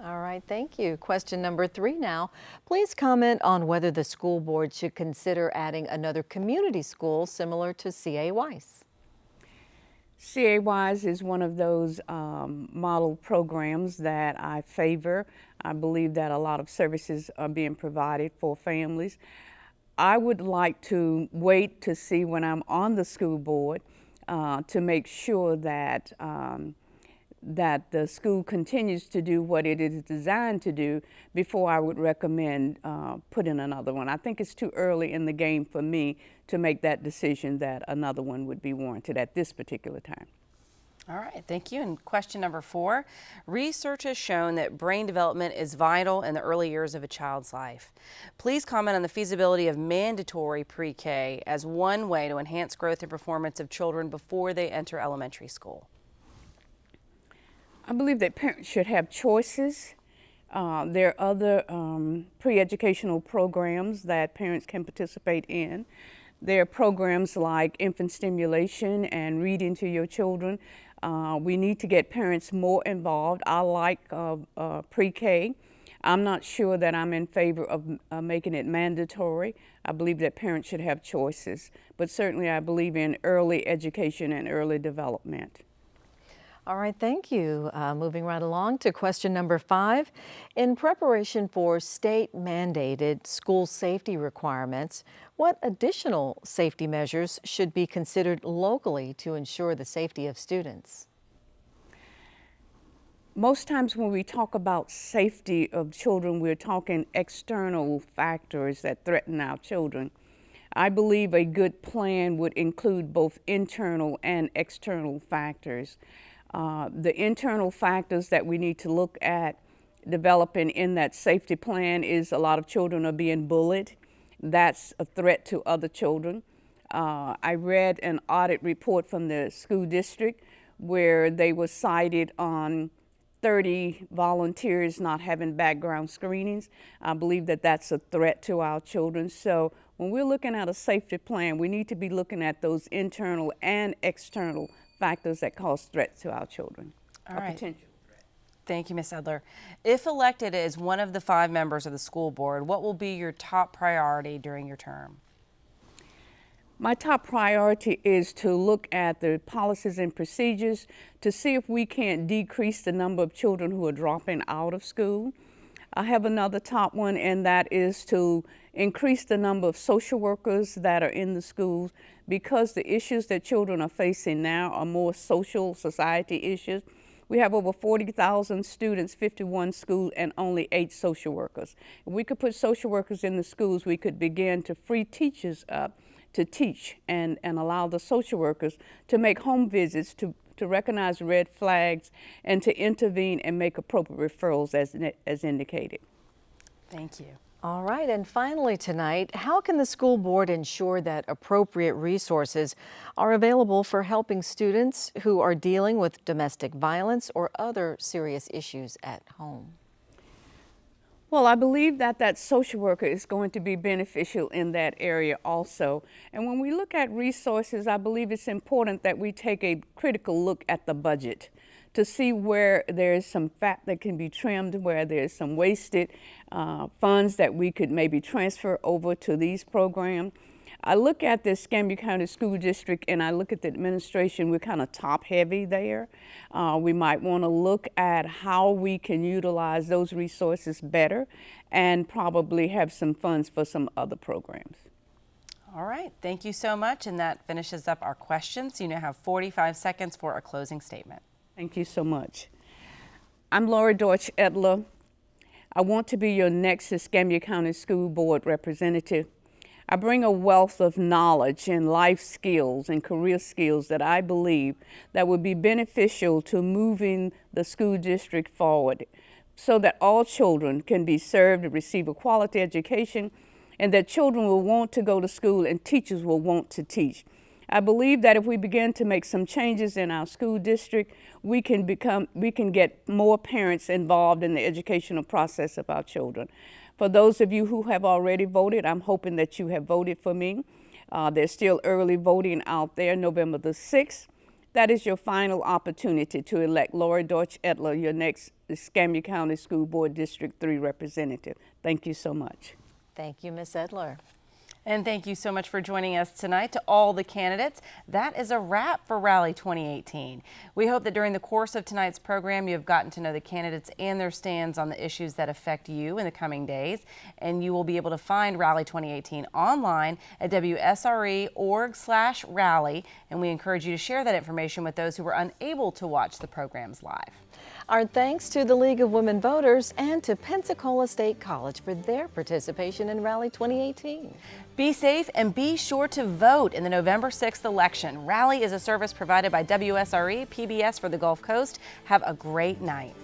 All right, thank you. Question number 3 now. Please comment on whether the school board should consider adding another community school similar to C.A. Weiss. C.A. Weiss is one of those model programs that I favor. I believe that a lot of services are being provided for families. I would like to wait to see when I'm on the school board to make sure that that the school continues to do what it is designed to do before I would recommend putting another one. I think it's too early in the game for me to make that decision that another one would be warranted at this particular time. All right, thank you. And question number 4. Research has shown that brain development is vital in the early years of a child's life. Please comment on the feasibility of mandatory pre-K as one way to enhance growth and performance of children before they enter elementary school. I believe that parents should have choices. There are other pre-educational programs that parents can participate in. There are programs like infant stimulation and reading to your children. We need to get parents more involved. I like pre-K. I'm not sure that I'm in favor of making it mandatory. I believe that parents should have choices, but certainly I believe in early education and early development. All right, thank you. Moving right along to question number 5. In preparation for state-mandated school safety requirements, what additional safety measures should be considered locally to ensure the safety of students? Most times when we talk about safety of children, we're talking external factors that threaten our children. I believe a good plan would include both internal and external factors. The internal factors that we need to look at developing in that safety plan is a lot of children are being bullied. That's a threat to other children. I read an audit report from the school district where they were cited on 30 volunteers not having background screenings. I believe that that's a threat to our children. So when we're looking at a safety plan, we need to be looking at those internal and external factors that cause threats to our children. All right. Potential. Thank you, Ms. Edler. If elected as one of the 5 members of the school board, what will be your top priority during your term? My top priority is to look at the policies and procedures to see if we can't decrease the number of children who are dropping out of school. I have another top one, and that is to increase the number of social workers that are in the schools, because the issues that children are facing now are more social society issues. We have over 40,000 students, 51 schools, and only 8 social workers. If we could put social workers in the schools, we could begin to free teachers up to teach and allow the social workers to make home visits to recognize red flags and to intervene and make appropriate referrals as indicated. Thank you. All right, and finally tonight, how can the school board ensure that appropriate resources are available for helping students who are dealing with domestic violence or other serious issues at home? Well, I believe that social worker is going to be beneficial in that area also. And when we look at resources, I believe it's important that we take a critical look at the budget to see where there's some fat that can be trimmed, where there's some wasted funds that we could maybe transfer over to these programs. I look at the Escambia County School District and I look at the administration, we're kind of top heavy there. We might want to look at how we can utilize those resources better and probably have some funds for some other programs. All right, thank you so much, and that finishes up our questions. You now have 45 seconds for a closing statement. Thank you so much. I'm Laura Deutsch Edler. I want to be your next Escambia County School Board representative. I bring a wealth of knowledge and life skills and career skills that I believe that would be beneficial to moving the school district forward so that all children can be served and receive a quality education, and that children will want to go to school and teachers will want to teach. I believe that if we begin to make some changes in our school district, we can get more parents involved in the educational process of our children. For those of you who have already voted, I'm hoping that you have voted for me. There's still early voting out there, November the 6th. That is your final opportunity to elect Laura Deutsch Edler, your next Escambia County School Board District 3 representative. Thank you so much. Thank you, Ms. Edler. And thank you so much for joining us tonight. To all the candidates, that is a wrap for Rally 2018. We hope that during the course of tonight's program, you have gotten to know the candidates and their stands on the issues that affect you in the coming days. And you will be able to find Rally 2018 online at WSRE.org/rally. And we encourage you to share that information with those who were unable to watch the programs live. Our thanks to the League of Women Voters and to Pensacola State College for their participation in Rally 2018. Be safe and be sure to vote in the November 6th election. Rally is a service provided by WSRE, PBS for the Gulf Coast. Have a great night.